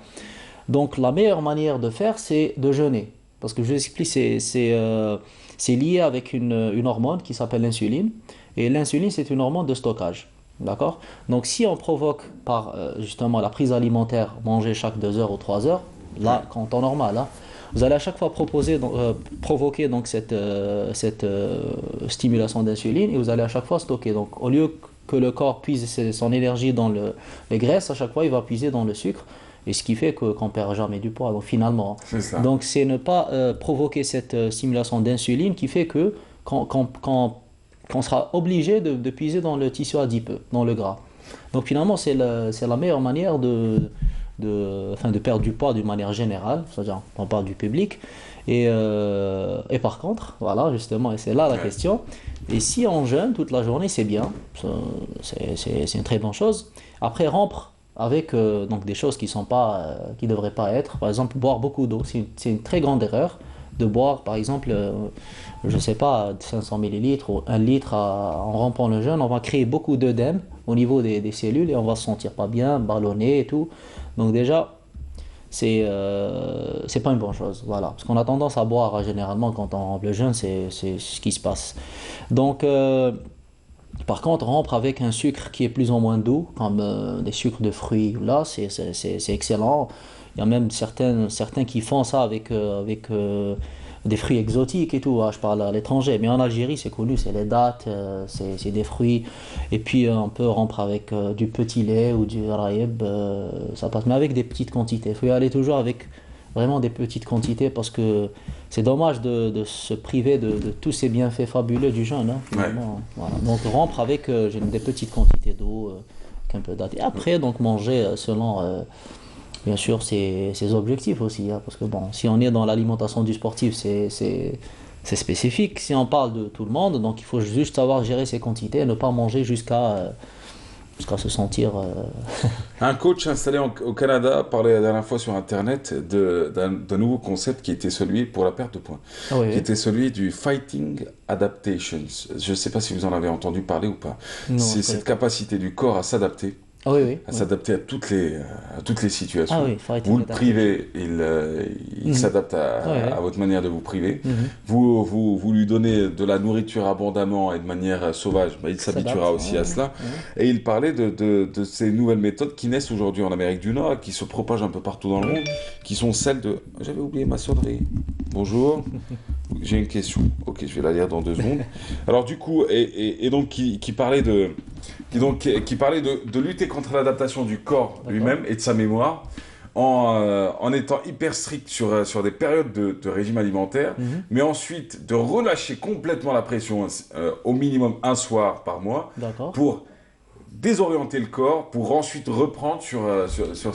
Donc la meilleure manière de faire, c'est de jeûner. Parce que je vous explique, c'est lié avec une hormone qui s'appelle l'insuline. Et l'insuline, c'est une hormone de stockage. D'accord? Donc si on provoque par justement la prise alimentaire, manger chaque 2 heures ou 3 heures, là, en temps normal, hein, vous allez à chaque fois provoquer donc cette stimulation d'insuline et vous allez à chaque fois stocker. Donc au lieu que le corps puise son énergie dans les graisses, à chaque fois il va puiser dans le sucre. Et ce qui fait qu'on ne perd jamais du poids, donc finalement. Donc c'est ne pas provoquer cette stimulation d'insuline qui fait qu'on sera obligé de puiser dans le tissu adipeux, dans le gras. Donc finalement c'est la meilleure manière de perdre du poids d'une manière générale, c'est-à-dire on parle du public. Et par contre, voilà justement, et c'est là la question, et si on jeûne toute la journée, c'est bien, c'est une très bonne chose. Après rompre avec donc des choses qui ne devraient pas être, par exemple boire beaucoup d'eau, c'est une très grande erreur de boire par exemple, je ne sais pas, 500 ml ou 1 litre en rompant le jeûne. On va créer beaucoup d'œdème au niveau des cellules et on va se sentir pas bien, ballonné et tout. Donc déjà, c'est pas une bonne chose, voilà. Parce qu'on a tendance à boire généralement quand on rompt le jeûne, c'est ce qui se passe. Donc par contre, rompre avec un sucre qui est plus ou moins doux, comme des sucres de fruits, là, c'est excellent. Il y a même certains qui font ça avec des fruits exotiques et tout. Je parle à l'étranger, mais en Algérie, c'est connu, c'est les dattes, c'est des fruits. Et puis, on peut rompre avec du petit lait ou du raïb, ça passe, mais avec des petites quantités. Il faut y aller toujours avec vraiment des petites quantités parce que c'est dommage de se priver de tous ces bienfaits fabuleux du jeûne. Hein, voilà. Donc rompre avec des petites quantités d'eau, un peu d'eau. Et après donc manger selon bien sûr ses objectifs aussi, hein, parce que bon, si on est dans l'alimentation du sportif, c'est spécifique. Si on parle de tout le monde, donc il faut juste savoir gérer ses quantités et ne pas manger jusqu'à se sentir... Un coach installé au Canada parlait la dernière fois sur Internet d'un nouveau concept qui était celui, pour la perte de poids, qui était celui du Fighting Adaptations. Je ne sais pas si vous en avez entendu parler ou pas. C'est cette capacité du corps à s'adapter. À s'adapter à toutes les situations. Vous le privez, il s'adapte à votre manière de vous priver. Vous lui donnez de la nourriture abondamment et de manière sauvage, il s'habituera aussi à cela. Et il parlait de ces nouvelles méthodes qui naissent aujourd'hui en Amérique du Nord, qui se propagent un peu partout dans le monde, qui sont celles de... J'avais oublié ma sonnerie. Bonjour. J'ai une question. Ok, je vais la lire dans 2 secondes. Alors du coup, et donc qui parlait de lutter contre l'adaptation du corps lui-même et de sa mémoire en étant hyper strict sur des périodes de régime alimentaire, mais ensuite de relâcher complètement la pression au minimum un soir par mois pour désorienter le corps pour ensuite reprendre sur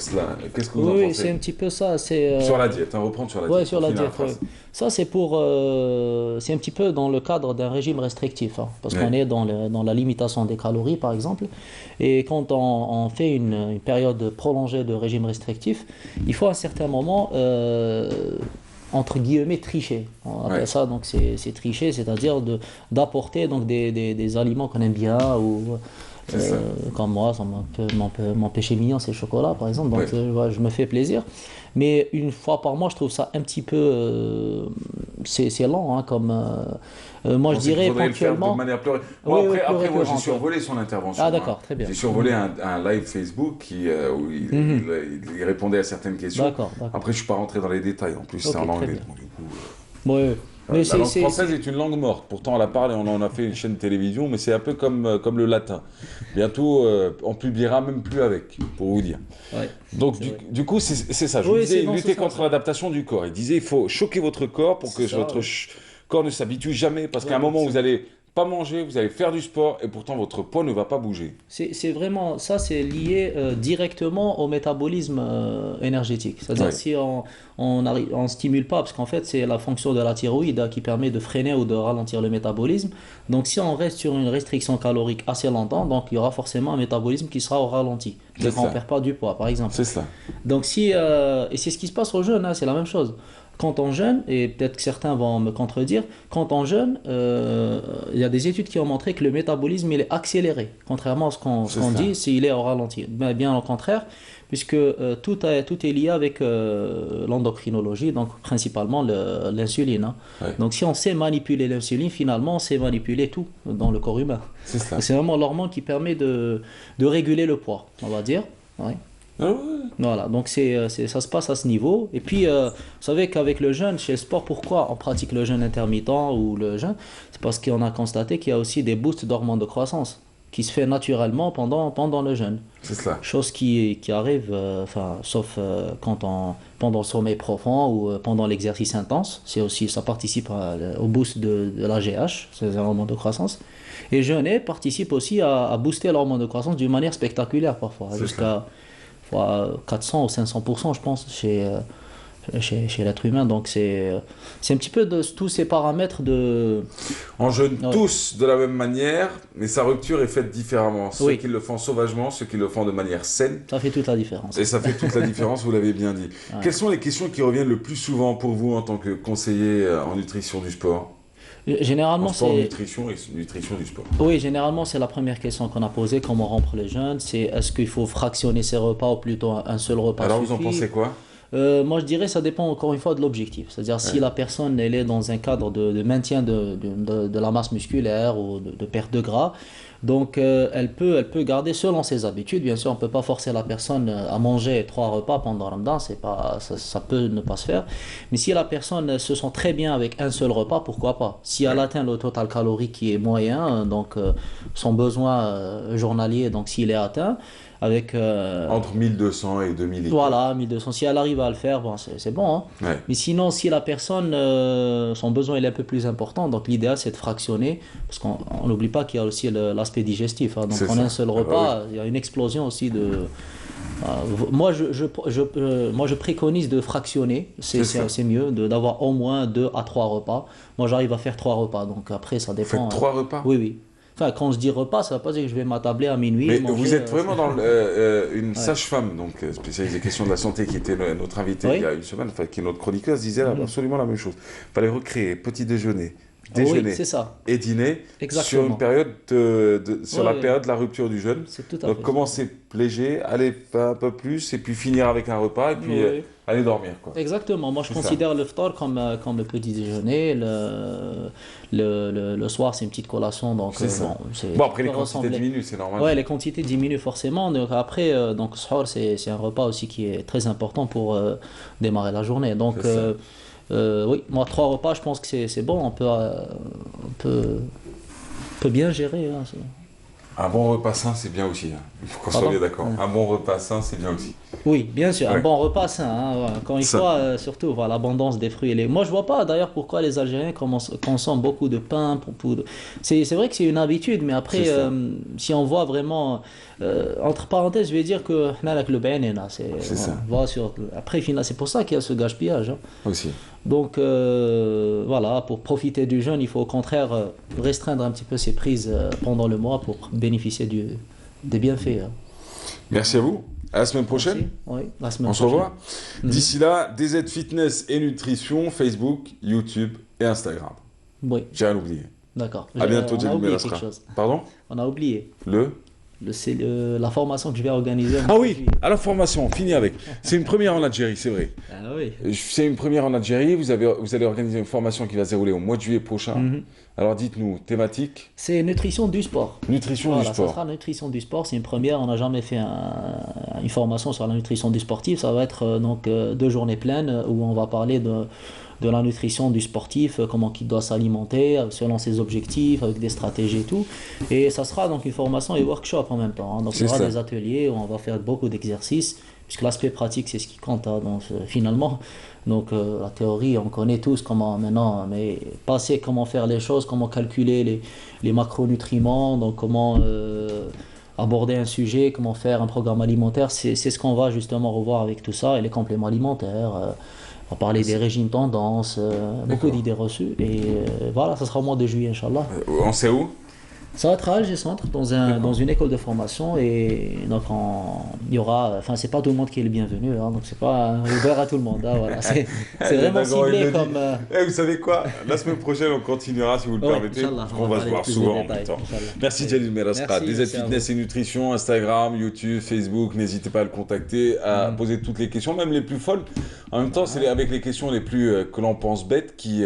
cela. Qu'est-ce que vous en pensez? Oui, c'est un petit peu ça. Sur la diète, reprendre sur la diète. Oui, sur la diète. Ça, c'est c'est un petit peu dans le cadre d'un régime restrictif, hein, parce qu'on est dans la limitation des calories, par exemple. Et quand on fait une période prolongée de régime restrictif, il faut à un certain moment... entre guillemets tricher, on appelle ça, donc c'est tricher, c'est-à-dire d'apporter donc des aliments qu'on aime bien ou comme moi, ça mon péché mignon c'est le chocolat par exemple, donc je me fais plaisir, mais une fois par mois je trouve ça un petit peu c'est lent, hein, comme moi je dirais ponctuellement. De manière plus... après moi j'ai survolé son intervention. Ah d'accord, très bien. J'ai survolé un live Facebook où il répondait à certaines questions. D'accord. Après je suis pas rentré dans les détails, en plus c'est en anglais. Donc, du coup, mais la langue française est une langue morte. Pourtant, on la parle et on en a fait une chaîne de télévision, mais c'est un peu comme le latin. Bientôt, on publiera même plus avec, pour vous dire. Donc, du coup, c'est ça. Je vous disais, lutter contre l'adaptation du corps. Il disait, il faut choquer votre corps pour que votre corps ne s'habitue jamais. Parce qu'à un moment, vous allez pas manger, vous allez faire du sport et pourtant votre poids ne va pas bouger. C'est vraiment, ça c'est lié directement au métabolisme énergétique. C'est-à-dire si on stimule pas, parce qu'en fait c'est la fonction de la thyroïde qui permet de freiner ou de ralentir le métabolisme. Donc si on reste sur une restriction calorique assez longtemps, donc il y aura forcément un métabolisme qui sera au ralenti. Donc on ne perd pas du poids par exemple. C'est ça. Donc et c'est ce qui se passe aux jeunes, hein, c'est la même chose. Quand on jeûne, et peut-être que certains vont me contredire, quand on jeûne, il y a des études qui ont montré que le métabolisme il est accéléré, contrairement à ce qu'on dit, il est au ralenti. Bien au contraire, puisque tout est lié avec l'endocrinologie, donc principalement l'insuline. Hein. Donc si on sait manipuler l'insuline, finalement on sait manipuler tout dans le corps humain. C'est vraiment l'hormone qui permet de réguler le poids, on va dire. Voilà, donc ça se passe à ce niveau. Et puis, vous savez qu'avec le jeûne, chez le sport, pourquoi on pratique le jeûne intermittent ou le jeûne? C'est parce qu'on a constaté qu'il y a aussi des boosts d'hormones de croissance qui se fait naturellement pendant le jeûne. C'est cela. Chose qui arrive, sauf pendant le sommeil profond ou pendant l'exercice intense. Ça participe au boost de la GH, c'est un hormone de croissance. Et jeûner participe aussi à booster l'hormone de croissance d'une manière spectaculaire parfois, jusqu'à 400 ou 500% je pense chez l'être humain. Donc c'est un petit peu de tous ces paramètres de... On jeûne tous de la même manière, mais sa rupture est faite différemment. Ceux qui le font sauvagement, ceux qui le font de manière saine. Ça fait toute la différence. Et ça fait toute la différence, vous l'avez bien dit. Quelles sont les questions qui reviennent le plus souvent pour vous en tant que conseiller en nutrition du sport? Généralement, nutrition du sport. Oui, généralement, c'est la première question qu'on a posée, comment rompre le jeûne. C'est est-ce qu'il faut fractionner ses repas ou plutôt un seul repas? Alors, suffit. vous en pensez quoi? Moi, je dirais ça dépend encore une fois de l'objectif. C'est-à-dire si la personne elle est dans un cadre de maintien de la masse musculaire ou de perte de gras, donc elle peut garder selon ses habitudes. Bien sûr, on ne peut pas forcer la personne à manger 3 repas pendant Ramadan, ça peut ne pas se faire. Mais si la personne se sent très bien avec un seul repas, pourquoi pas? Si elle atteint le total calorique qui est moyen, donc son besoin journalier, donc s'il est atteint, avec entre 1200 et 2000 litres. Voilà, 1200. Si elle arrive à le faire, bon, c'est bon. Hein. Mais sinon, si la personne, son besoin est un peu plus important, donc l'idéal c'est de fractionner, parce qu'on n'oublie pas qu'il y a aussi l'aspect digestif. Hein. Donc en un seul repas, il y a une explosion aussi Moi, je préconise de fractionner, c'est mieux, d'avoir au moins 2 à 3 repas. Moi, j'arrive à faire 3 repas, donc après, ça dépend. Vous faites 3 repas? Oui, oui. Enfin, quand je dis repas, ça ne veut pas dire que je vais m'attabler à minuit. Mais manger, vous êtes vraiment dans une sage-femme, donc spécialisée questions de la santé, qui était notre invitée il y a une semaine, qui est notre chroniqueuse, disait absolument la même chose. Il fallait recréer petit déjeuner, déjeuner et dîner sur une période sur la période de la rupture du jeûne. Donc commencer léger, aller faire un peu plus et puis finir avec un repas et puis aller dormir, quoi. Exactement. Moi, je considère le ftar comme le petit déjeuner. Le soir, c'est une petite collation. Donc, bon, après, les quantités diminuent, c'est normal. Oui, les quantités diminuent forcément. Donc, après, soir, c'est un repas aussi qui est très important pour démarrer la journée. Donc, oui, moi, 3 repas, je pense que c'est bon. On peut bien gérer. Hein, un bon repas sain, c'est bien aussi. Il faut qu'on soit d'accord. Un bon repas sain, c'est bien aussi. Oui, bien sûr, un bon repas sain. Hein, encore une fois, surtout l'abondance des fruits et légumes. Moi, je ne vois pas d'ailleurs pourquoi les Algériens consomment beaucoup de pain. C'est vrai que c'est une habitude, mais après, si on voit vraiment... entre parenthèses, je vais dire que le bain, c'est ça. Après, c'est pour ça qu'il y a ce gaspillage. Hein. Aussi. Donc, voilà, pour profiter du jeûne, il faut au contraire restreindre un petit peu ses prises pendant le mois pour bénéficier des bienfaits. Hein. Merci à vous. À la semaine prochaine. Oui, la semaine prochaine. On se revoit. D'ici là, DZ Fitness et Nutrition, Facebook, YouTube et Instagram. Oui. J'ai rien oublié. D'accord. À bientôt, Djellil Melasra. Pardon? On a oublié. C'est la formation que je vais organiser. Ah oui, alors formation, fini avec. C'est une première en Algérie, c'est vrai. Ah oui. C'est une première en Algérie. Vous allez organiser une formation qui va se dérouler au mois de juillet prochain. Alors dites-nous, thématique? C'est nutrition du sport. Nutrition du sport. Ça sera nutrition du sport. C'est une première. On n'a jamais fait une formation sur la nutrition du sportif. Ça va être 2 journées pleines où on va parler de la nutrition du sportif, comment il doit s'alimenter selon ses objectifs, avec des stratégies et tout. Et ça sera donc une formation et workshop en même temps. Hein. Donc il y aura des ateliers où on va faire beaucoup d'exercices, puisque l'aspect pratique c'est ce qui compte hein, donc, finalement. Donc la théorie, on connaît tous comment maintenant, mais passer comment faire les choses, comment calculer les macronutriments, donc comment aborder un sujet, comment faire un programme alimentaire, c'est ce qu'on va justement revoir avec tout ça, et les compléments alimentaires. On va parler des régimes tendances, beaucoup d'idées reçues. Et voilà, ça sera au mois de juillet, Inch'Allah. On sait où? Ça va être à Alger Centre, dans une école de formation. Et donc, il y aura... Enfin, c'est pas tout le monde qui est le bienvenu. Hein, donc, c'est pas ouvert à tout le monde. Hein, voilà. C'est vraiment ciblé comme... vous savez quoi? La semaine prochaine, on continuera, si vous le permettez. On va se voir souvent en même temps. Merci, Djellil Melasra. DZ Fitness et Nutrition, Instagram, YouTube, Facebook. N'hésitez pas à le contacter, à poser toutes les questions, même les plus folles. En même temps, c'est avec les questions les plus que l'on pense bêtes qui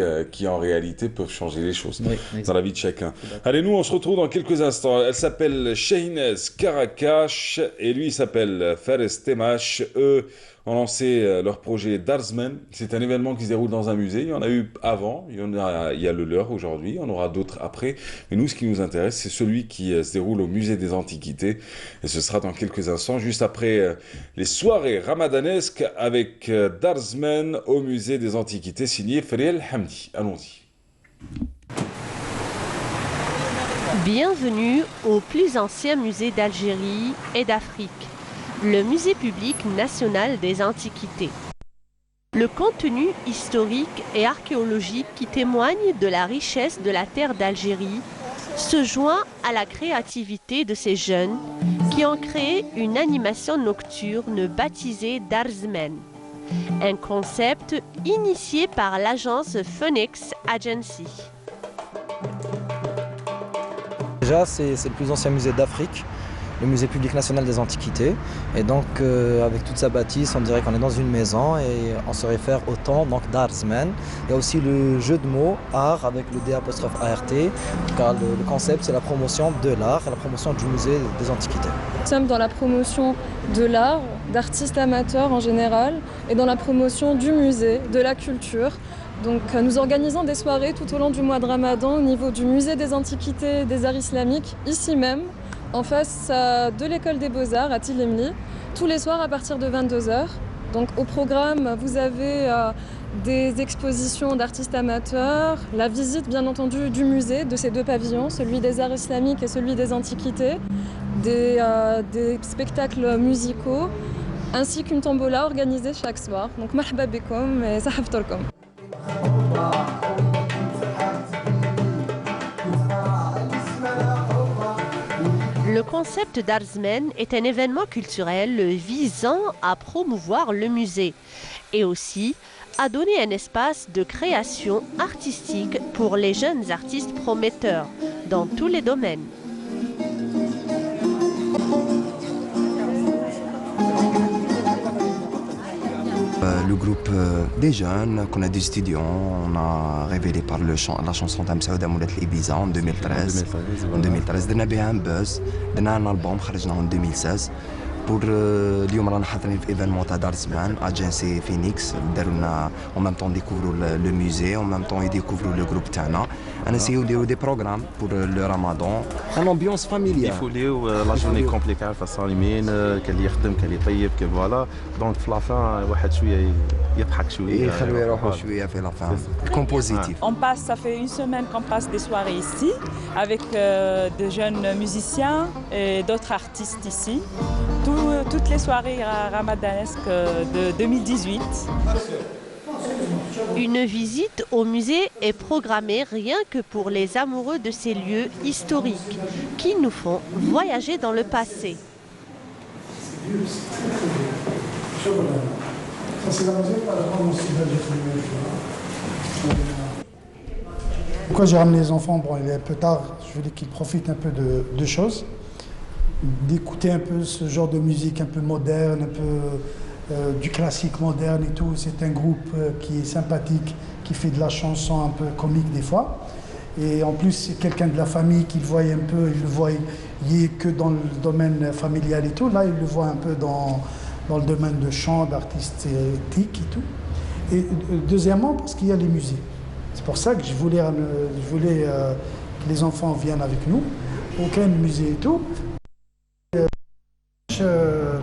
en réalité peuvent changer les choses dans la vie de chacun. Allez, nous, on se retrouve dans quelques instants. Elle s'appelle Shahinez Karakash et lui il s'appelle Fares Temash. Eux ont lancé leur projet Darzmen. C'est un événement qui se déroule dans un musée. Il y en a eu avant, il y a le leur aujourd'hui, il y en aura d'autres après. Mais nous, ce qui nous intéresse, c'est celui qui se déroule au musée des Antiquités. Et ce sera dans quelques instants, juste après les soirées ramadanesques avec Darzmen au musée des Antiquités, signé Friel Hamdi. Allons-y. Bienvenue au plus ancien musée d'Algérie et d'Afrique, le musée public national des antiquités. Le contenu historique et archéologique qui témoigne de la richesse de la terre d'Algérie se joint à la créativité de ces jeunes qui ont créé une animation nocturne baptisée Darzmen, un concept initié par l'agence Phoenix Agency. Déjà, c'est le plus ancien musée d'Afrique, le musée public national des antiquités. Et donc, avec toute sa bâtisse, on dirait qu'on est dans une maison et on se réfère au temps, donc Darzmen. Il y a aussi le jeu de mots, art, avec le D''ART, car le concept, c'est la promotion de l'art et la promotion du musée des antiquités. Nous sommes dans la promotion de l'art, d'artistes amateurs en général, et dans la promotion du musée, de la culture. Donc nous organisons des soirées tout au long du mois de Ramadan au niveau du musée des Antiquités et des Arts Islamiques, ici même, en face de l'école des Beaux-Arts à Tilimli, tous les soirs à partir de 22h. Donc au programme, vous avez des expositions d'artistes amateurs, la visite bien entendu du musée de ces deux pavillons, celui des arts islamiques et celui des antiquités, des spectacles musicaux, ainsi qu'une tombola organisée chaque soir. Donc marhaba bikoum et sahaftorkom. Le concept d'Arzmen est un événement culturel visant à promouvoir le musée et aussi à donner un espace de création artistique pour les jeunes artistes prometteurs dans tous les domaines. Le groupe des jeunes, qu'on a des étudiants, on a révélé par la chanson Tamsaouda Moulat l'Ibiza en 2013. En 2013, on a eu un buzz, on a un album خرجناه en 2016. Pour اليوم رانا حاضرين في ايفينمون تاع دار زمان اجنسي فينيكس داروا لنا en même temps découvrir le musée, en même temps ils découvrent le groupe تاعنا. On essaie de faire des programmes pour le Ramadan, une ambiance familiale. يفوليو لا جورني كومبليكا فصالمين كان اللي يخدم كان اللي يطيب كان فوالا دونك في لافان واحد شويه يضحك شويه يخلوا يروحوا شويه في لافان كومبوزيتيف. On passe, ça fait une semaine qu'on passe des soirées ici avec de jeunes musiciens et d'autres artistes ici. Toutes les soirées ramadanesques de 2018. Une visite au musée est programmée rien que pour les amoureux de ces lieux historiques qui nous font voyager dans le passé. Pourquoi j'ai ramené les enfants? Bon, il est un peu tard, je voulais qu'ils profitent un peu de choses, d'écouter un peu ce genre de musique un peu moderne, un peu du classique moderne et tout. C'est un groupe qui est sympathique, qui fait de la chanson un peu comique des fois. Et en plus, c'est quelqu'un de la famille qui le voit un peu, il le voit que dans le domaine familial et tout. Là, il le voit un peu dans le domaine de chant, d'artistique et tout. Et deuxièmement, parce qu'il y a les musées. C'est pour ça que je voulais que les enfants viennent avec nous, aucun musée et tout.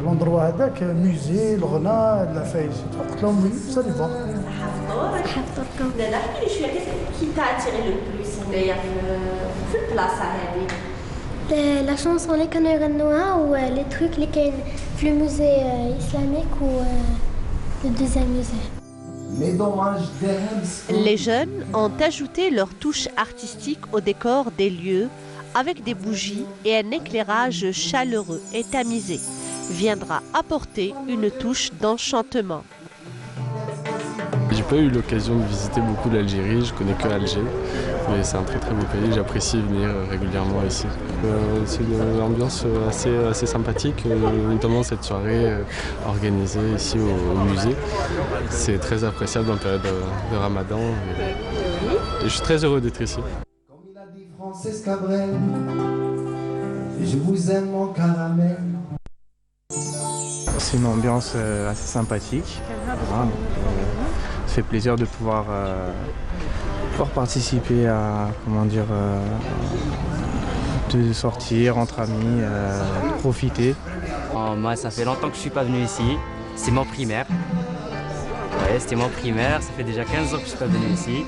L'endroit هذاك musée, الغناء, la fête. قلت لهم oui, vous allez voir. Qui t'a attiré le plus في البلاصة هذه؟ La chanson اللي كانوا يغنوها و les trucs اللي كاين في le musée islamique ou le deuxième musée. Les jeunes ont ajouté leur touche artistique au décor des lieux avec des bougies et un éclairage chaleureux et tamisé viendra apporter une touche d'enchantement. J'ai pas eu l'occasion de visiter beaucoup l'Algérie, je connais que Alger, mais c'est un très très beau pays, j'apprécie venir régulièrement ici. C'est une ambiance assez sympathique, notamment cette soirée organisée ici au musée. C'est très appréciable en période de Ramadan et je suis très heureux d'être ici. Francis Cabrel, je vous aime mon caramel. C'est une ambiance assez sympathique. Voilà, ça fait plaisir de pouvoir participer à, de sortir entre amis, de profiter. Moi, ça fait longtemps que je ne suis pas venu ici. C'est mon primaire. Ouais, c'était mon primaire. Ça fait déjà 15 ans que je ne suis pas venu ici.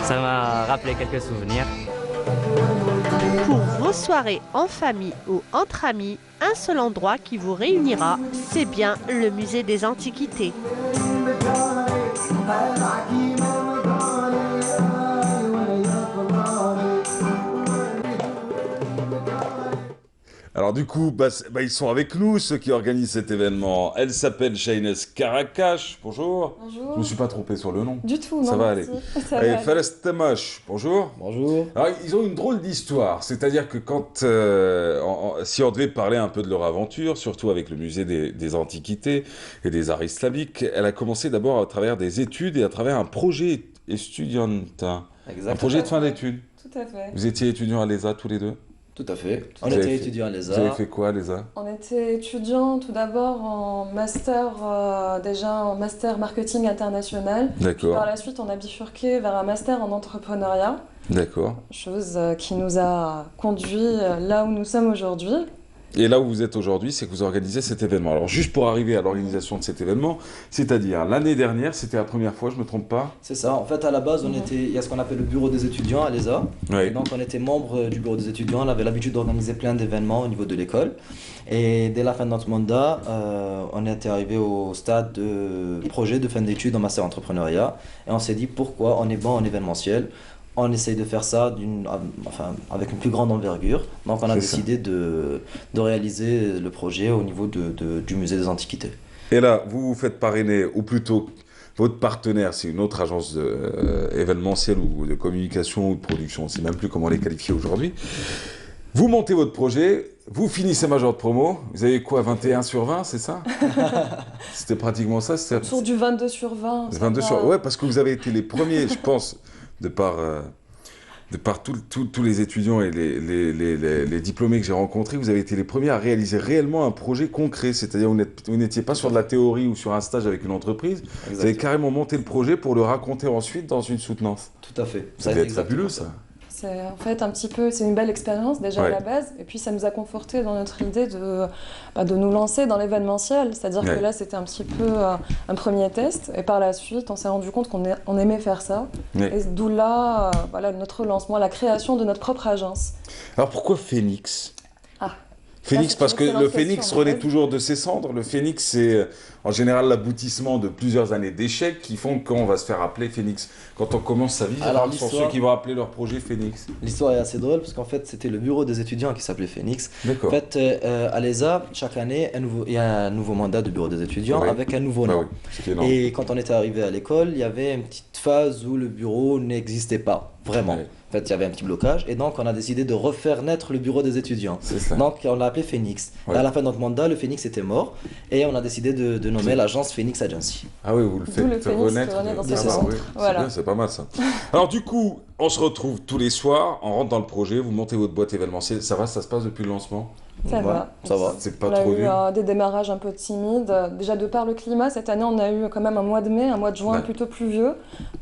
Ça m'a rappelé quelques souvenirs. Pour vos soirées en famille ou entre amis, un seul endroit qui vous réunira, c'est bien le musée des Antiquités. Alors du coup, ils sont avec nous, ceux qui organisent cet événement. Elle s'appelle Shaines Karakash, bonjour. Bonjour. Je ne me suis pas trompé sur le nom. Du tout, non. Ça va aller. Ça Et va. Fares Tamash, bonjour. Bonjour. Alors ils ont une drôle d'histoire, c'est-à-dire que quand, si on devait parler un peu de leur aventure, surtout avec le musée des Antiquités et des Arts Islamiques, elle a commencé d'abord à travers des études et à travers un projet estudiantin. Exactement. Un projet de fin d'études. Tout à fait. Vous étiez étudiants à l'ESA tous les deux? Tout à fait. On était étudiants à l'ESA. Vous avez fait quoi à l'ESA? On était étudiants tout d'abord en master, déjà en master marketing international. D'accord. Par la suite, on a bifurqué vers un master en entrepreneuriat. D'accord. Chose qui nous a conduit là où nous sommes aujourd'hui. Et là où vous êtes aujourd'hui, c'est que vous organisez cet événement. Alors juste pour arriver à l'organisation de cet événement, c'est-à-dire l'année dernière, c'était la première fois, je ne me trompe pas? C'est ça, en fait à la base, il y a ce qu'on appelle le bureau des étudiants à l'ESA. Oui. Et donc on était membre du bureau des étudiants, on avait l'habitude d'organiser plein d'événements au niveau de l'école. Et dès la fin de notre mandat, on était arrivé au stade de projet de fin d'études en master entrepreneuriat. Et on s'est dit pourquoi on est bon en événementiel. On essaye de faire ça avec une plus grande envergure. Donc on a décidé de réaliser le projet au niveau du musée des Antiquités. Et là, vous vous faites parrainer, ou plutôt votre partenaire, c'est une autre agence événementielle ou de communication ou de production, on ne sait même plus comment les qualifier aujourd'hui. Vous montez votre projet, vous finissez major de promo, vous avez quoi, 21 sur 20, c'est ça? C'était pratiquement ça? Autour du 22 sur 20. 22 sur... Ouais, parce que vous avez été les premiers, je pense, de par tous les étudiants et les diplômés que j'ai rencontrés, vous avez été les premiers à réaliser réellement un projet concret. C'est-à-dire vous n'étiez pas sur de la théorie ou sur un stage avec une entreprise. Exactement. Vous avez carrément monté le projet pour le raconter ensuite dans une soutenance. Tout à fait. Ça devait être fabuleux, ça. C'est en fait un petit peu, c'est une belle expérience déjà à la base, et puis ça nous a conforté dans notre idée de nous lancer dans l'événementiel, c'est-à-dire que là c'était un petit peu un premier test, et par la suite on s'est rendu compte qu'on aimait faire ça, et d'où là voilà, notre lancement, la création de notre propre agence. Alors pourquoi Phoenix? Phoenix, parce que le Phoenix renaît toujours de ses cendres. Le Phoenix, c'est en général l'aboutissement de plusieurs années d'échecs qui font qu'on va se faire appeler Phoenix. Quand on commence sa vie, alors sont ceux qui vont appeler leur projet Phoenix. L'histoire est assez drôle parce qu'en fait, c'était le bureau des étudiants qui s'appelait Phoenix. D'accord. En fait, à l'ESA, chaque année, il y a un nouveau mandat de bureau des étudiants avec un nouveau nom. Et quand on était arrivé à l'école, il y avait une petite phase où le bureau n'existait pas, vraiment. En fait, il y avait un petit blocage et donc on a décidé de refaire naître le bureau des étudiants. Donc on l'a appelé Phoenix. Et à la fin de notre mandat, le Phoenix était mort et on a décidé de nommer l'agence Phoenix Agency. Ah oui, vous le faites renaître. Voilà. C'est pas mal ça. Alors du coup, on se retrouve tous les soirs, on rentre dans le projet, vous montez votre boîte événementielle. Ça va, ça se passe depuis le lancement? Ça va. C'est pas trop dur. On a eu des démarrages un peu timides. Déjà de par le climat, cette année on a eu quand même un mois de mai, un mois de juin plutôt pluvieux.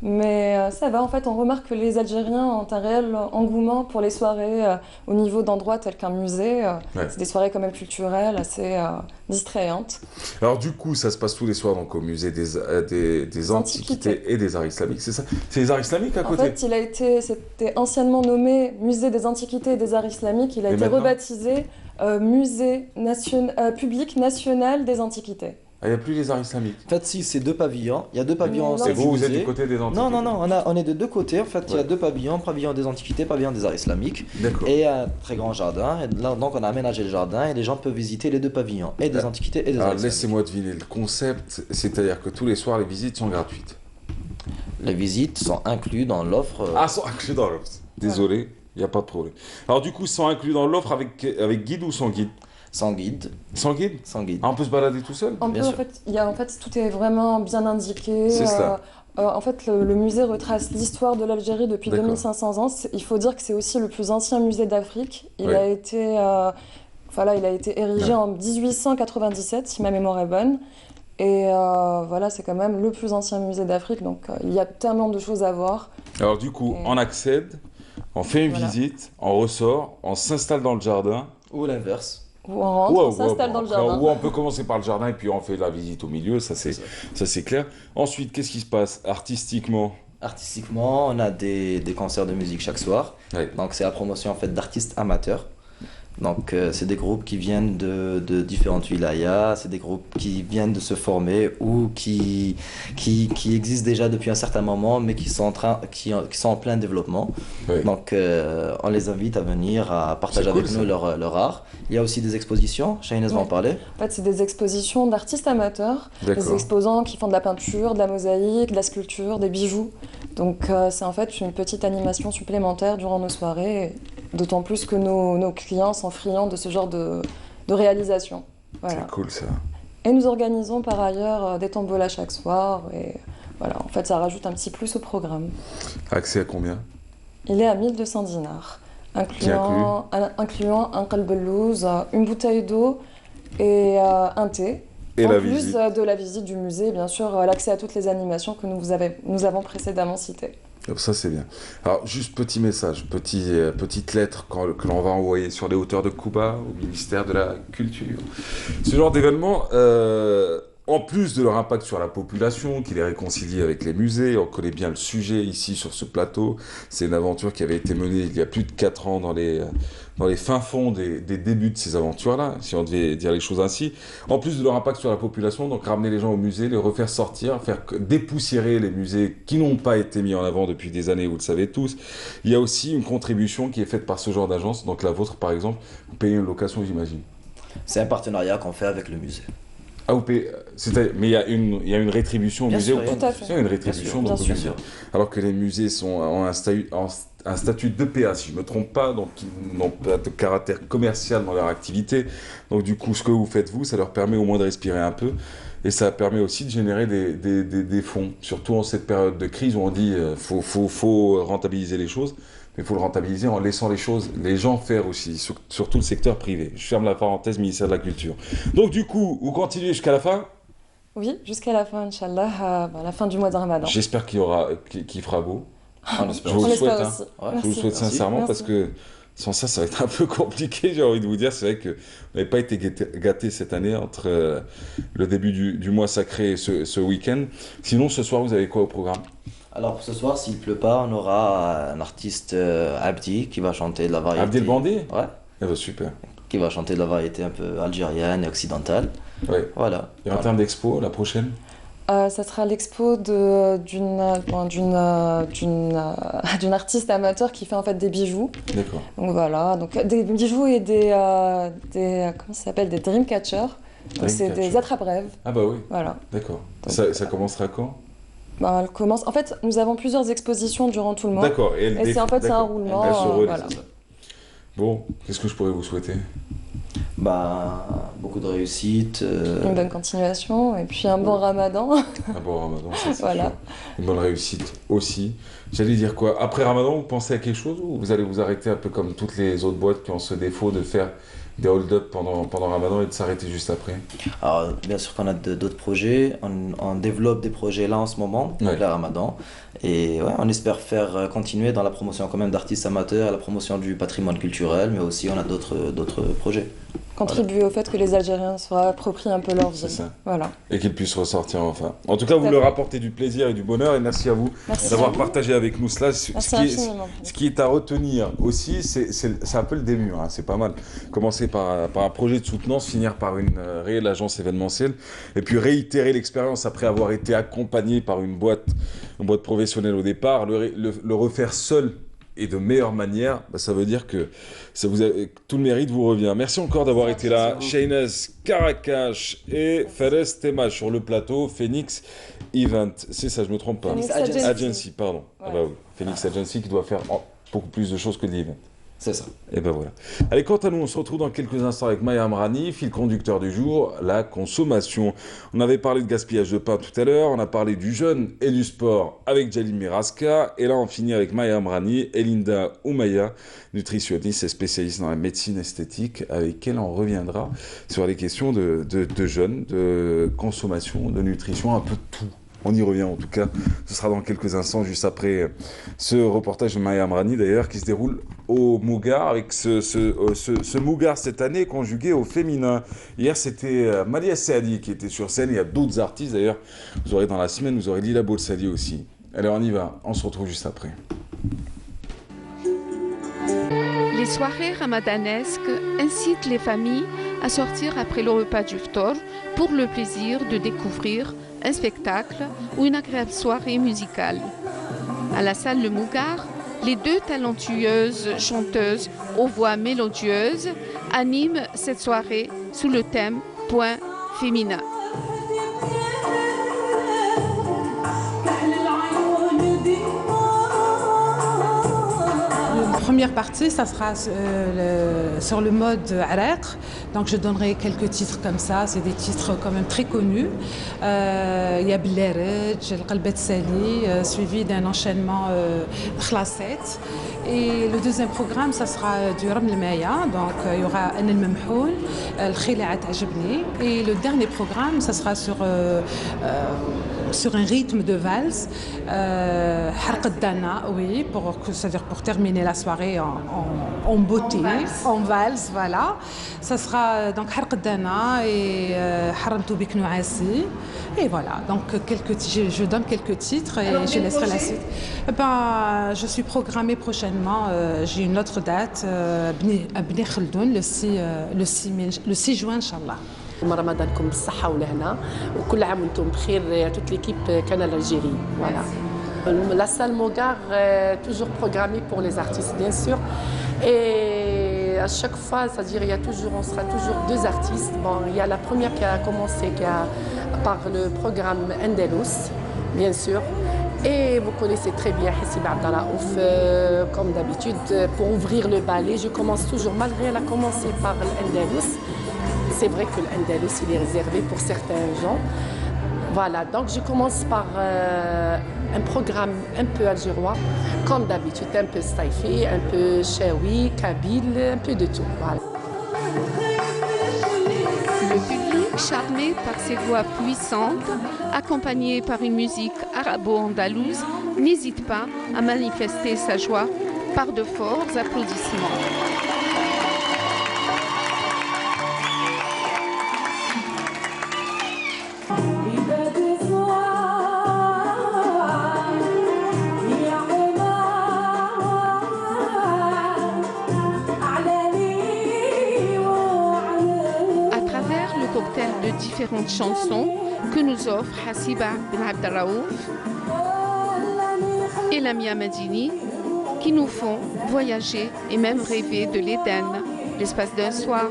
Mais ça va, en fait on remarque que les Algériens ont un réel engouement pour les soirées au niveau d'endroits tels qu'un musée. C'est des soirées quand même culturelles, assez distrayantes. Alors du coup, ça se passe tous les soirs donc, au musée des Antiquités et des Arts Islamiques, c'est ça? C'est les Arts Islamiques à côté? En fait, c'était anciennement nommé Musée des Antiquités et des Arts Islamiques. Il a été rebaptisé Musée public national des Antiquités. Ah, il n'y a plus les Arts Islamiques? En fait, si, c'est deux pavillons. Il y a deux pavillons. Et vous êtes du côté des Antiquités? Non, on est de deux côtés. En fait, il y a deux pavillons, pavillon des Antiquités, pavillon des Arts Islamiques. Et un très grand jardin. Et là, donc, on a aménagé le jardin et les gens peuvent visiter les deux pavillons, et des Antiquités et des Arts Islamiques. Laissez-moi deviner le concept, c'est-à-dire que tous les soirs, les visites sont gratuites? Les visites sont incluses dans l'offre. Ah, sont incluses dans l'offre. Désolé, il n'y a pas de problème. Alors du coup, sont inclus dans l'offre avec guide ou sans guide? Sans guide. Sans guide? Sans guide. Ah, on peut se balader tout seul? On peut, en fait, tout est vraiment bien indiqué. C'est ça. En fait, le musée retrace l'histoire de l'Algérie depuis 2500 ans. Il faut dire que c'est aussi le plus ancien musée d'Afrique. Il a été érigé en 1897, si ma mémoire est bonne. Et voilà, c'est quand même le plus ancien musée d'Afrique, donc il y a tellement de choses à voir. Alors du coup, on accède, on fait une visite, on ressort, on s'installe dans le jardin. Ou l'inverse. Ou on rentre, on s'installe dans le jardin. Ou on peut commencer par le jardin et puis on fait la visite au milieu, ça c'est clair. Ensuite, qu'est-ce qui se passe artistiquement? Artistiquement, on a des concerts de musique chaque soir. Donc c'est la promotion en fait d'artistes amateurs. Donc c'est des groupes qui viennent de différentes wilayas, c'est des groupes qui viennent de se former ou qui existent déjà depuis un certain moment mais qui sont en plein développement. Donc on les invite à venir à partager avec nous leur art. Il y a aussi des expositions, Shahinez va en parler. En fait c'est des expositions d'artistes amateurs, des exposants qui font de la peinture, de la mosaïque, de la sculpture, des bijoux. Donc c'est en fait une petite animation supplémentaire durant nos soirées. D'autant plus que nos clients sont friands de ce genre de réalisation. Voilà. C'est cool ça. Et nous organisons par ailleurs des tombolas chaque soir. Et voilà, en fait, ça rajoute un petit plus au programme. Accès à combien? Il est à 1200 dinars, incluant un qalbelouz, une bouteille d'eau et un thé. Et en plus de la visite du musée, bien sûr, l'accès à toutes les animations que nous avons précédemment citées. Ça, c'est bien. Alors, juste petit message, petite lettre que l'on va envoyer sur les hauteurs de Cuba au ministère de la Culture. Ce genre d'événement, en plus de leur impact sur la population, qui les réconcilie avec les musées, on connaît bien le sujet ici sur ce plateau. C'est une aventure qui avait été menée il y a plus de 4 ans dans les fins fonds des débuts de ces aventures-là, si on devait dire les choses ainsi. En plus de leur impact sur la population, donc ramener les gens au musée, les refaire sortir, faire dépoussiérer les musées qui n'ont pas été mis en avant depuis des années, vous le savez tous. Il y a aussi une contribution qui est faite par ce genre d'agence, donc la vôtre par exemple, vous payez une location, j'imagine. C'est un partenariat qu'on fait avec le musée. Ah, vous payez, mais il y a une rétribution au musée. Tout à fait. Il y a une rétribution au musée. Alors que les musées ont un statut d'EPA, si je ne me trompe pas, donc ils n'ont pas de caractère commercial dans leur activité. Donc du coup, ce que vous faites, vous, ça leur permet au moins de respirer un peu. Et ça permet aussi de générer des fonds. Surtout en cette période de crise où on dit faut rentabiliser les choses. Mais il faut le rentabiliser en laissant les gens faire aussi, surtout le secteur privé. Je ferme la parenthèse, ministère de la Culture. Donc du coup, vous continuez jusqu'à la fin ? Oui, jusqu'à la fin, Inch'Allah, à la fin du mois de Ramadan. J'espère qu'il fera beau. Je vous le souhaite, je vous le souhaite sincèrement, parce que sans ça, ça va être un peu compliqué, j'ai envie de vous dire. C'est vrai que vous n'avez pas été gâtés cette année entre le début du mois sacré et ce week-end. Sinon, ce soir, vous avez quoi au programme ? Alors ce soir, s'il pleut pas, on aura un artiste Abdi qui va chanter de la variété. Abdi El Bandi ? Ouais. Eh ben, super. Qui va chanter de la variété un peu algérienne et occidentale. Ouais. Voilà. Et en termes d'expo, la prochaine ? Ça sera l'expo d'une artiste amateur qui fait en fait des bijoux. D'accord. Donc voilà, donc des bijoux et des comment ça s'appelle, des dreamcatchers. Donc c'est des attrape-rêves. Ah bah oui. Voilà. D'accord. Ça commencera quand ? Elle commence. En fait, nous avons plusieurs expositions durant tout le mois. D'accord. Et c'est en fait c'est un roulement. Voilà. Bon, qu'est-ce que je pourrais vous souhaiter ? Beaucoup de réussite. Une bonne continuation et puis un bon Ramadan. Un bon Ramadan, ça c'est voilà. sûr. Une bonne réussite aussi. J'allais dire quoi ? Après Ramadan, vous pensez à quelque chose ou vous allez vous arrêter un peu comme toutes les autres boîtes qui ont ce défaut de faire des hold-up pendant Ramadan et de s'arrêter juste après ? Alors, bien sûr qu'on a d'autres projets. On développe des projets là en ce moment, donc le Ramadan. Et ouais, on espère faire continuer dans la promotion quand même d'artistes amateurs, la promotion du patrimoine culturel, mais aussi on a d'autres projets. Contribuer au fait que les Algériens se approprient un peu leur vie. C'est ça. Voilà. Et qu'ils puissent ressortir enfin. En tout cas, vous leur apportez du plaisir et du bonheur et merci à vous d'avoir partagé avec nous cela. Ce qui est à retenir aussi, c'est un peu le début, hein, c'est pas mal. Commencer par un projet de soutenance, finir par une réelle agence événementielle et puis réitérer l'expérience après avoir été accompagné par une boîte professionnelle au départ, le refaire seul et de meilleure manière, ça veut dire que tout le mérite vous revient. Merci encore d'avoir été là. Shaynaz Karakash et Fares Tema sur le plateau Phoenix Event. C'est ça, je me trompe pas. Phoenix Agency, pardon. Ouais. Ah bah oui. Phoenix Agency qui doit faire beaucoup plus de choses que de l'event. C'est ça. Et ben voilà. Allez, quant à nous, on se retrouve dans quelques instants avec Maya Amrani, fil conducteur du jour, la consommation. On avait parlé de gaspillage de pain tout à l'heure, on a parlé du jeûne et du sport avec Jalil Miraska, et là on finit avec Maya Amrani et Linda Oumaya, nutritionniste et spécialiste dans la médecine esthétique, avec elle on reviendra sur les questions de jeûne, de consommation, de nutrition, un peu de tout. On y revient en tout cas, ce sera dans quelques instants, juste après ce reportage de Maya Amrani d'ailleurs, qui se déroule au Mougar, avec ce Mougar cette année conjugué au féminin. Hier c'était Malia Saadi qui était sur scène, il y a d'autres artistes d'ailleurs, vous aurez dans la semaine, vous aurez Lila Bolsali aussi. Allez on y va, on se retrouve juste après. Les soirées ramadanesques incitent les familles à sortir après le repas du Ftor pour le plaisir de découvrir un spectacle ou une agréable soirée musicale. À la salle Le Mougar, les deux talentueuses chanteuses aux voix mélodieuses animent cette soirée sous le thème « Point féminin ». Première partie, ça sera sur le mode Araq. Donc je donnerai quelques titres comme ça, c'est des titres quand même très connus. Il y a Bellerij, El Qalbet Sali, suivi d'un enchaînement Khlaset. Et le deuxième programme, ça sera du Ram Maya, donc il y aura An El Memhoun, El Khila'at Ajibni. Et le dernier programme, ça sera sur sur un rythme de valse, Harq Dana, oui, c'est-à-dire pour terminer la soirée en beauté, en valse, voilà. Ça sera donc Harq Dana et Haramtou Bik Nouassi. Et voilà, donc je donne quelques titres et je laisserai la suite. Je suis programmée prochainement, j'ai une autre date, à Bni Khaldoun, le 6 juin, Inch'Allah. رمضانكم بالصحة والهنا وكل عام وانتم بخير toute l'équipe Canal Algérie. Voilà. La salle Mogar est toujours programmée pour les artistes bien sûr et à chaque fois, c'est-à-dire on sera toujours deux artistes. Bon, il y a la première qui a commencé par le programme Andalous, bien sûr. Et vous connaissez très bien Hassib Abdalraouf, comme d'habitude, pour ouvrir le ballet. Je commence toujours, malgré elle a commencé par l'Andalous. C'est vrai que l'Andalous, il est réservé pour certains gens. Voilà, donc je commence par un programme un peu algérois, comme d'habitude, un peu staïfi, un peu chaoui, kabyle, un peu de tout. Voilà. Le public, charmé par ses voix puissantes, accompagné par une musique arabo-andalouse, n'hésite pas à manifester sa joie par de forts applaudissements. De différentes chansons que nous offre Hassiba Ben Abdalraouf et Lamia Madini qui nous font voyager et même rêver de l'Éden, l'espace d'un soir.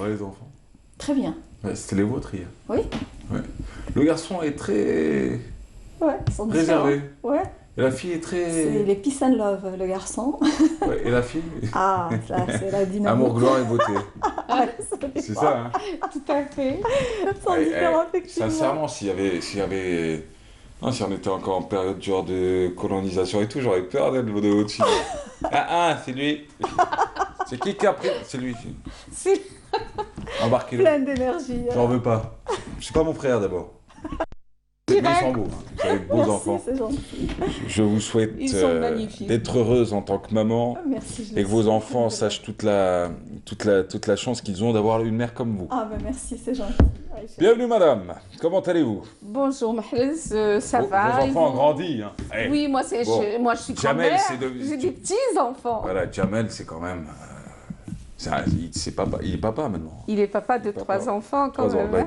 Les enfants. Très bien. Ouais, c'était les vôtres hier. Oui. Ouais. Le garçon est très réservé. Ouais. Et la fille est très... C'est les peace and love, le garçon. Ouais, et la fille? Ah, ça c'est la dynamique. Amour, gloire et beauté. C'est ça, hein? Tout à fait. Sans différence, effectivement. Sincèrement, si on était encore en période genre de colonisation et tout, j'aurais peur d'être de au-dessus. C'est lui. C'est qui a pris? C'est lui. C'est... Embarquez-le. Plein d'énergie. J'en veux pas. C'est pas mon frère d'abord. Ils sont beaux. Vous avez de beaux enfants. C'est gentil. Je vous souhaite d'être heureuse en tant que maman. Merci, et que vos enfants sachent toute la chance qu'ils ont d'avoir une mère comme vous. Ah ben merci, c'est gentil. Bienvenue madame. Comment allez-vous? Bonjour Mahrez, ça va? Vos enfants ont grandi. Hein. Oui, moi je suis grand-mère. J'ai des petits-enfants. Voilà, Jamel c'est quand même... il est papa maintenant. Il est papa de 3 enfants quand même. Hein?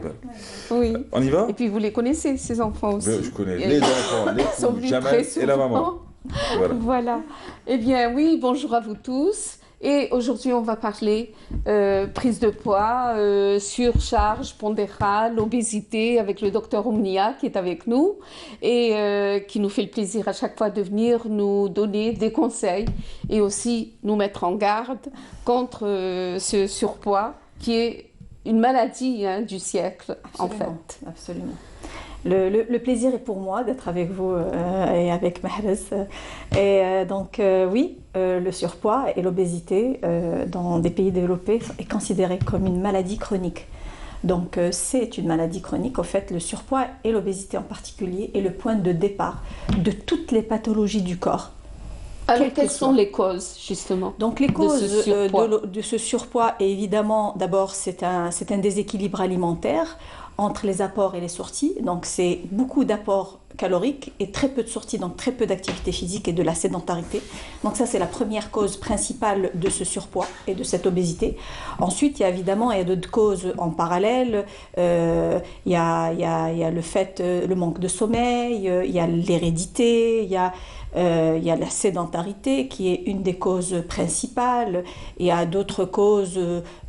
Oui. On y va? Et puis vous les connaissez, ces enfants aussi? Je connais les enfants, les Jamel et la maman. Voilà. Eh bien oui, bonjour à vous tous. Et aujourd'hui, on va parler prise de poids, surcharge pondérale, obésité avec le docteur Omnia qui est avec nous et qui nous fait le plaisir à chaque fois de venir nous donner des conseils et aussi nous mettre en garde contre ce surpoids qui est une maladie du siècle, absolument, en fait. Absolument. Le plaisir est pour moi d'être avec vous et avec Mahrez. Et donc oui, le surpoids et l'obésité dans des pays développés est considéré comme une maladie chronique. Donc c'est une maladie chronique. Au fait, le surpoids et l'obésité en particulier est le point de départ de toutes les pathologies du corps. Alors, quelles sont les causes, justement? Donc, les causes de ce surpoids, évidemment, d'abord, c'est un déséquilibre alimentaire entre les apports et les sorties. Donc, c'est beaucoup d'apports caloriques et très peu de sorties, donc très peu d'activité physique et de la sédentarité. Donc, ça, c'est la première cause principale de ce surpoids et de cette obésité. Ensuite, il y a d'autres causes en parallèle. Il y a le manque de sommeil, il y a l'hérédité, il y a la sédentarité qui est une des causes principales. Il y a d'autres causes.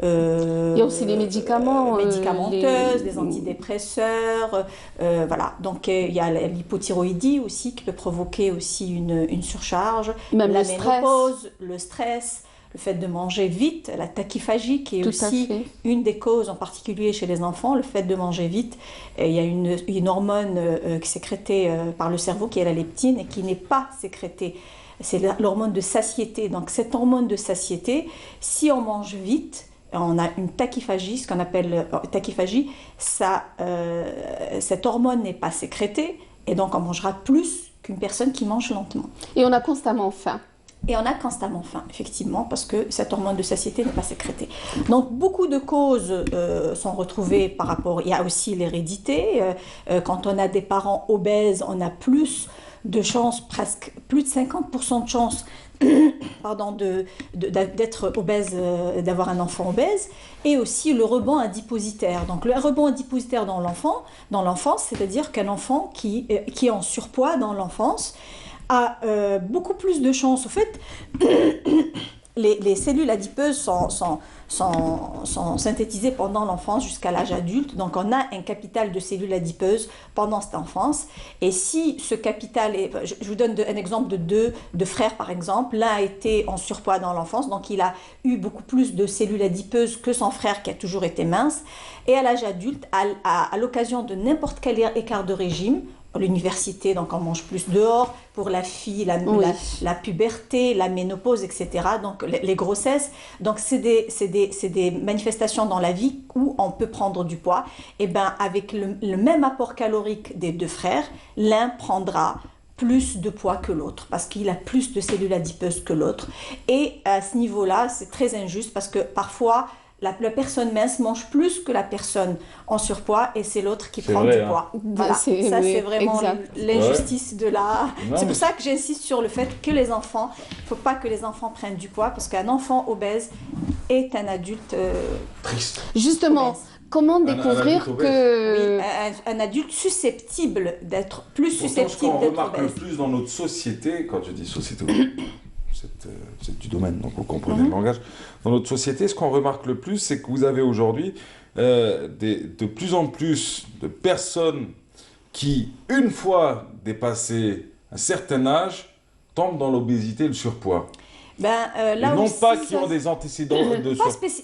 Il y a aussi les médicaments. Médicamenteuses, les antidépresseurs. Voilà. Donc il y a l'hypothyroïdie aussi qui peut provoquer aussi une surcharge. Même la ménopause, le stress. Le fait de manger vite, la tachyphagie qui est aussi une des causes en particulier chez les enfants, le fait de manger vite. Il y a une hormone qui est sécrétée par le cerveau qui est la leptine et qui n'est pas sécrétée. C'est l'hormone de satiété. Donc cette hormone de satiété, si on mange vite, on a une tachyphagie, ce qu'on appelle tachyphagie, cette hormone n'est pas sécrétée et donc on mangera plus qu'une personne qui mange lentement. Et on a constamment faim. Et on a constamment faim, effectivement, parce que cette hormone de satiété n'est pas sécrétée. Donc, beaucoup de causes sont retrouvées par rapport... Il y a aussi l'hérédité. Quand on a des parents obèses, on a plus de chances, presque plus de 50% de chances d'être obèse, d'avoir un enfant obèse, et aussi le rebond adipositaire. Donc, le rebond adipositaire dans l'enfance, c'est-à-dire qu'un enfant qui est en surpoids dans l'enfance, a beaucoup plus de chances. Au fait, les cellules adipeuses sont synthétisées pendant l'enfance jusqu'à l'âge adulte. Donc, on a un capital de cellules adipeuses pendant cette enfance. Et si ce capital est... Je vous donne un exemple de deux frères, par exemple. L'un a été en surpoids dans l'enfance, donc il a eu beaucoup plus de cellules adipeuses que son frère qui a toujours été mince. Et à l'âge adulte, à l'occasion de n'importe quel écart de régime, l'université, donc on mange plus dehors, pour la fille, la puberté, la ménopause, etc. Donc les grossesses, donc c'est des manifestations dans la vie où on peut prendre du poids. Et bien avec le même apport calorique des deux frères, l'un prendra plus de poids que l'autre, parce qu'il a plus de cellules adipeuses que l'autre. Et à ce niveau-là, c'est très injuste, parce que parfois, la personne mince mange plus que la personne en surpoids et c'est l'autre qui prend du poids. Voilà. C'est vraiment l'injustice de la... C'est pour ça que j'insiste sur le fait que les enfants, il ne faut pas que les enfants prennent du poids parce qu'un enfant obèse est un adulte triste. Justement, obèse. Comment découvrir que... Oui, un adulte susceptible d'être plus susceptible d'être obèse. Ce qu'on remarque le plus dans notre société, quand je dis société... c'est du domaine, donc vous comprenez le langage. Dans notre société, ce qu'on remarque le plus, c'est que vous avez aujourd'hui de plus en plus de personnes qui, une fois dépassé un certain âge, tombent dans l'obésité et le surpoids. Là non aussi, pas qui ont des antécédents de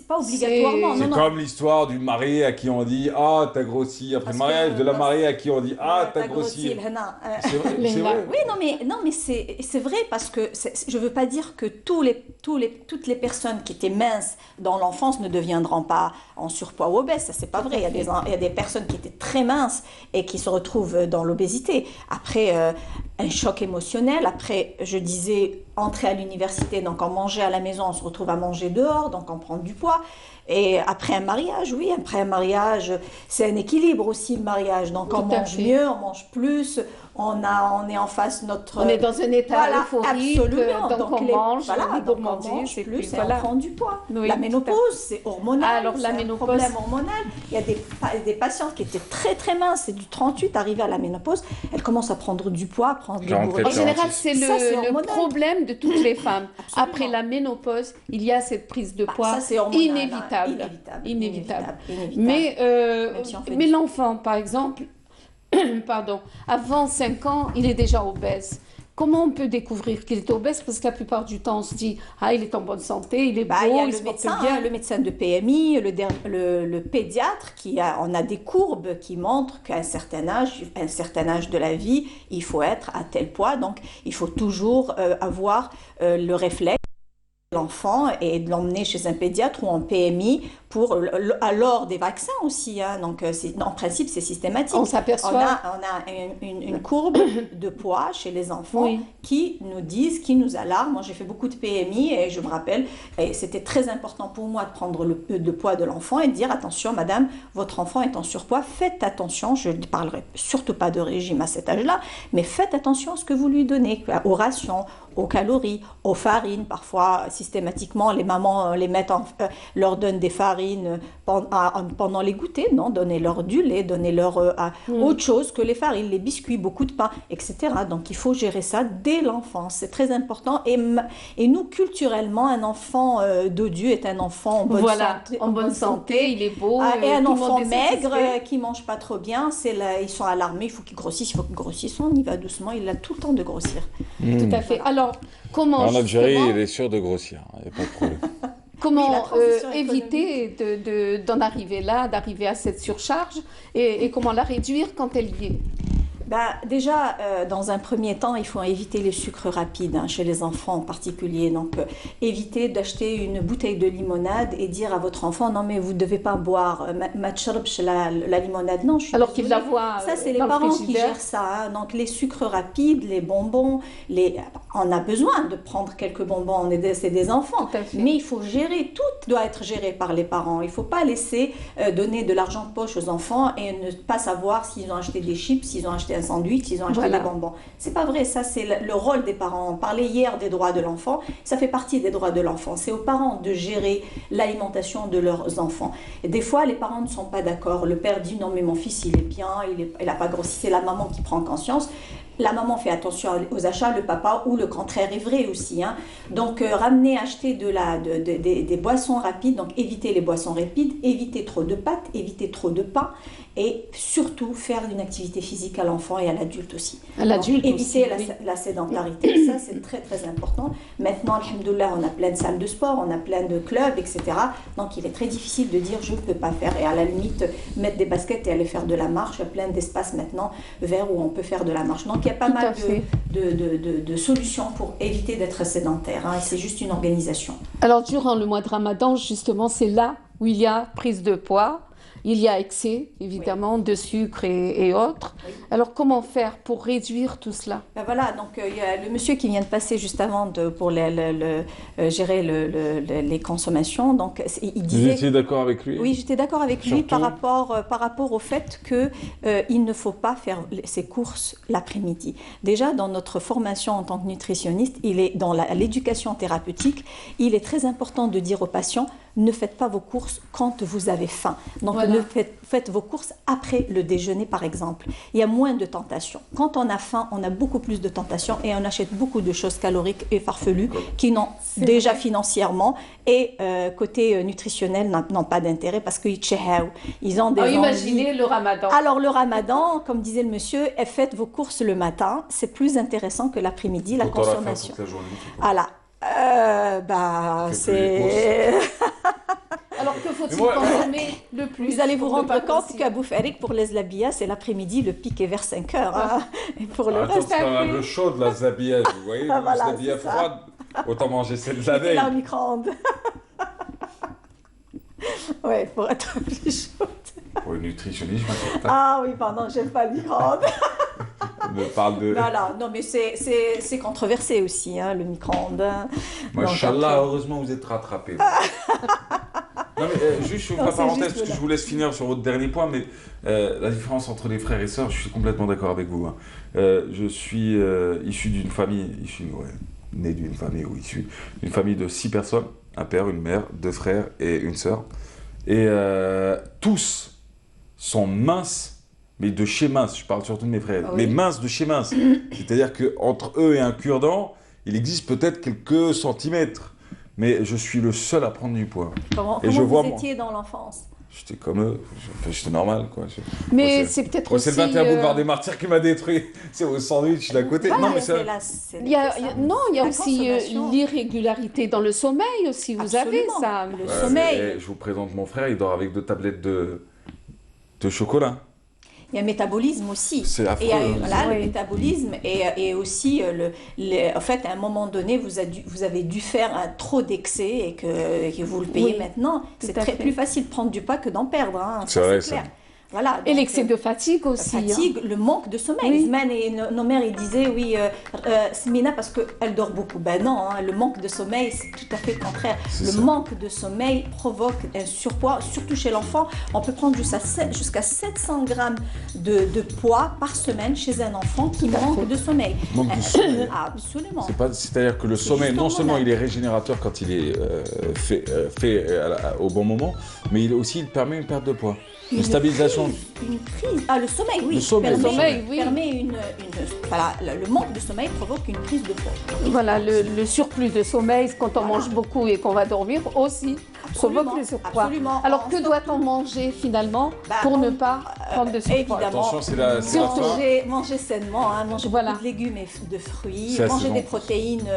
pas obligatoirement. C'est comme l'histoire du marié à qui on dit « Ah, t'as grossi » après le mariage, de la mariée à qui on dit « Ah, t'as grossi ». C'est vrai. Oui, non, mais c'est vrai parce que je veux pas dire que toutes les personnes qui étaient minces dans l'enfance ne deviendront pas en surpoids ou obèses. Ça, c'est pas vrai. Il y a des personnes qui étaient très minces et qui se retrouvent dans l'obésité. Après, un choc émotionnel. Après, je disais, entrer à l'université, donc on mangeait à la maison, on se retrouve à manger dehors, donc on prend du poids. Et après un mariage, c'est un équilibre aussi, le mariage. Donc on mange mieux, on mange plus, on est en face notre... On est dans un état euphorique, absolument. donc on mange, on mange plus et on prend du poids. Oui, la ménopause, c'est hormonal. Alors la ménopause, un problème hormonal. Il y a des patientes qui étaient très très minces, c'est du 38, arrivées à la ménopause, elles commencent à prendre du poids, à prendre des bourrées. En général, c'est le problème de toutes les femmes. Après la ménopause, il y a cette prise de poids inévitable. Mais l'enfant, par exemple, avant 5 ans, il est déjà obèse. Comment on peut découvrir qu'il est obèse? Parce que la plupart du temps, on se dit « Ah, il est en bonne santé, il est beau, il se porte bien. » Le médecin de PMI, le pédiatre, on a des courbes qui montrent qu'à un certain âge de la vie, il faut être à tel poids. Donc, il faut toujours avoir le réflexe l'enfant et de l'emmener chez un pédiatre ou en PMI pour alors des vaccins aussi. Hein. Donc, en principe, c'est systématique. On s'aperçoit. On a une courbe de poids chez les enfants qui nous disent, qui nous alarment. Moi, j'ai fait beaucoup de PMI et je me rappelle, et c'était très important pour moi de prendre le poids de l'enfant et de dire attention, madame, votre enfant est en surpoids, faites attention. Je ne parlerai surtout pas de régime à cet âge-là, mais faites attention à ce que vous lui donnez, aux rations, aux calories, aux farines. Parfois, systématiquement, les mamans leur donnent des farines pendant les goûters. Non, donnez-leur du lait, donnez-leur autre chose que les farines, les biscuits, beaucoup de pain, etc. Donc, il faut gérer ça dès l'enfance. C'est très important. Et nous, culturellement, un enfant dodu est un enfant en bonne santé, il est beau. Et un enfant maigre qui ne mange pas trop bien, ils sont alarmés, il faut qu'il grossisse, on y va doucement, il a tout le temps de grossir. Tout à fait. Alors, comment en Algérie, il est sûr de grossir, il n'y a pas de problème. Comment éviter d'en arriver là, d'arriver à cette surcharge et comment la réduire quand elle y est? Déjà, dans un premier temps, il faut éviter les sucres rapides, hein, chez les enfants en particulier. Donc, éviter d'acheter une bouteille de limonade et dire à votre enfant, non mais vous ne devez pas boire, la limonade, non. Alors qu'il la voit. Ça, c'est les parents qui gèrent ça. Hein. Donc, les sucres rapides, les bonbons, on a besoin de prendre quelques bonbons, c'est des enfants. Mais il faut gérer, tout doit être géré par les parents. Il ne faut pas laisser donner de l'argent de poche aux enfants et ne pas savoir s'ils ont acheté des chips, s'ils ont acheté un sandwich, ils ont acheté des bonbons. C'est pas vrai, ça c'est le rôle des parents. On parlait hier des droits de l'enfant, ça fait partie des droits de l'enfant. C'est aux parents de gérer l'alimentation de leurs enfants. Et des fois, les parents ne sont pas d'accord. Le père dit non mais mon fils il est bien, il n'a pas grossi. C'est la maman qui prend conscience. La maman fait attention aux achats, le papa ou le contraire est vrai aussi. Hein. Donc, ramener, acheter des boissons rapides, donc éviter les boissons rapides, éviter trop de pâtes, éviter trop de pain et surtout faire une activité physique à l'enfant et à l'adulte aussi. À l'adulte aussi, éviter la sédentarité, ça c'est très très important. Maintenant, alhamdoulilah, on a plein de salles de sport, on a plein de clubs, etc. Donc, il est très difficile de dire je ne peux pas faire et à la limite mettre des baskets et aller faire de la marche. Il y a plein d'espaces maintenant verts où on peut faire de la marche. Donc, il y a pas mal de solutions pour éviter d'être sédentaire. Hein, c'est juste une organisation. Alors, durant le mois de Ramadan, justement, c'est là où il y a prise de poids. Il y a excès, évidemment, de sucre et autres. Oui. Alors, comment faire pour réduire tout cela? Voilà, donc il y a le monsieur qui vient de passer juste avant pour gérer les consommations. Donc, il disait... Vous étiez d'accord avec lui? Oui, j'étais d'accord avec lui par rapport au fait qu'il ne faut pas faire ses courses l'après-midi. Déjà, dans notre formation en tant que nutritionniste, dans l'éducation thérapeutique, il est très important de dire aux patients, ne faites pas vos courses quand vous avez faim. Donc, faites vos courses après le déjeuner, par exemple. Il y a moins de tentations. Quand on a faim, on a beaucoup plus de tentations et on achète beaucoup de choses caloriques et farfelues qui n'ont déjà financièrement et côté nutritionnel n'ont pas d'intérêt parce qu'ils ont des envies. Imaginez le ramadan. Alors, le ramadan, comme disait le monsieur, faites vos courses le matin. C'est plus intéressant que l'après-midi, la consommation. Voilà. C'est... Alors que faut-il consommer le plus? Vous allez vous rendre compte qu'à Boufarik, pour les zlabia, c'est l'après-midi, le pic est vers 5 heures. Hein. Et pour le reste, c'est un peu chaude la zlabia, vous voyez, la zlabia froide, autant manger celle de la veille. Dans le micro-ondes. Oui, pour être plus chaude. Pour le nutritionniste, Ah oui, pardon, j'aime pas le micro-ondes. On me parle de... Voilà, non mais c'est controversé aussi, hein, le micro-ondes. Machallah, heureusement vous êtes rattrapés. Non mais juste une parenthèse, parce que je vous laisse finir sur votre dernier point, mais la différence entre les frères et sœurs, je suis complètement d'accord avec vous. Hein. Je suis issu d'une famille, né d'une famille, ou issu d'une famille de 6 personnes, un père, une mère, 2 frères et une sœur. Et tous sont minces, mais de chez mince, je parle surtout de mes frères, mais minces de chez mince. C'est-à-dire qu'entre eux et un cure-dent, il existe peut-être quelques centimètres. Mais je suis le seul à prendre du poids. Comment vous étiez dans l'enfance? J'étais comme eux, j'étais normal, quoi. Mais c'est peut-être aussi... C'est le 21 boulevard des Martyrs qui m'a détruit. C'est au sandwich d'à côté. Non, mais il y a aussi l'irrégularité dans le sommeil aussi. Vous avez ça, le sommeil. Je vous présente mon frère, il dort avec 2 tablettes de chocolat. Il y a un métabolisme aussi. C'est affreux. Le métabolisme et aussi, en fait, à un moment donné, vous avez dû faire trop d'excès et que vous le payez maintenant. C'est plus facile de prendre du poids que d'en perdre. Hein. C'est vrai, clair. ça. Voilà, et l'excès de fatigue aussi. Le manque de sommeil. Nos mères, ils disaient, oui, Smina, parce qu'elle dort beaucoup. Ben non, hein, le manque de sommeil, c'est tout à fait le contraire. Manque de sommeil provoque un surpoids, surtout chez l'enfant. On peut prendre jusqu'à 700 grammes de poids par semaine chez un enfant qui manque de sommeil. Manque de sommeil. Absolument. C'est-à-dire que le sommeil, non seulement il est régénérateur quand il est fait au bon moment, mais il permet une perte de poids. Une stabilisation. Une prise. Le sommeil, oui. Permet le manque de sommeil provoque une prise de poids. Voilà, le surplus de sommeil, quand on mange beaucoup et qu'on va dormir aussi, provoque le surpoids. Absolument. Alors que doit-on manger finalement pour ne pas prendre de surpoids? Évidemment. Attention, c'est la manger sainement, manger beaucoup de légumes et de fruits, manger des protéines.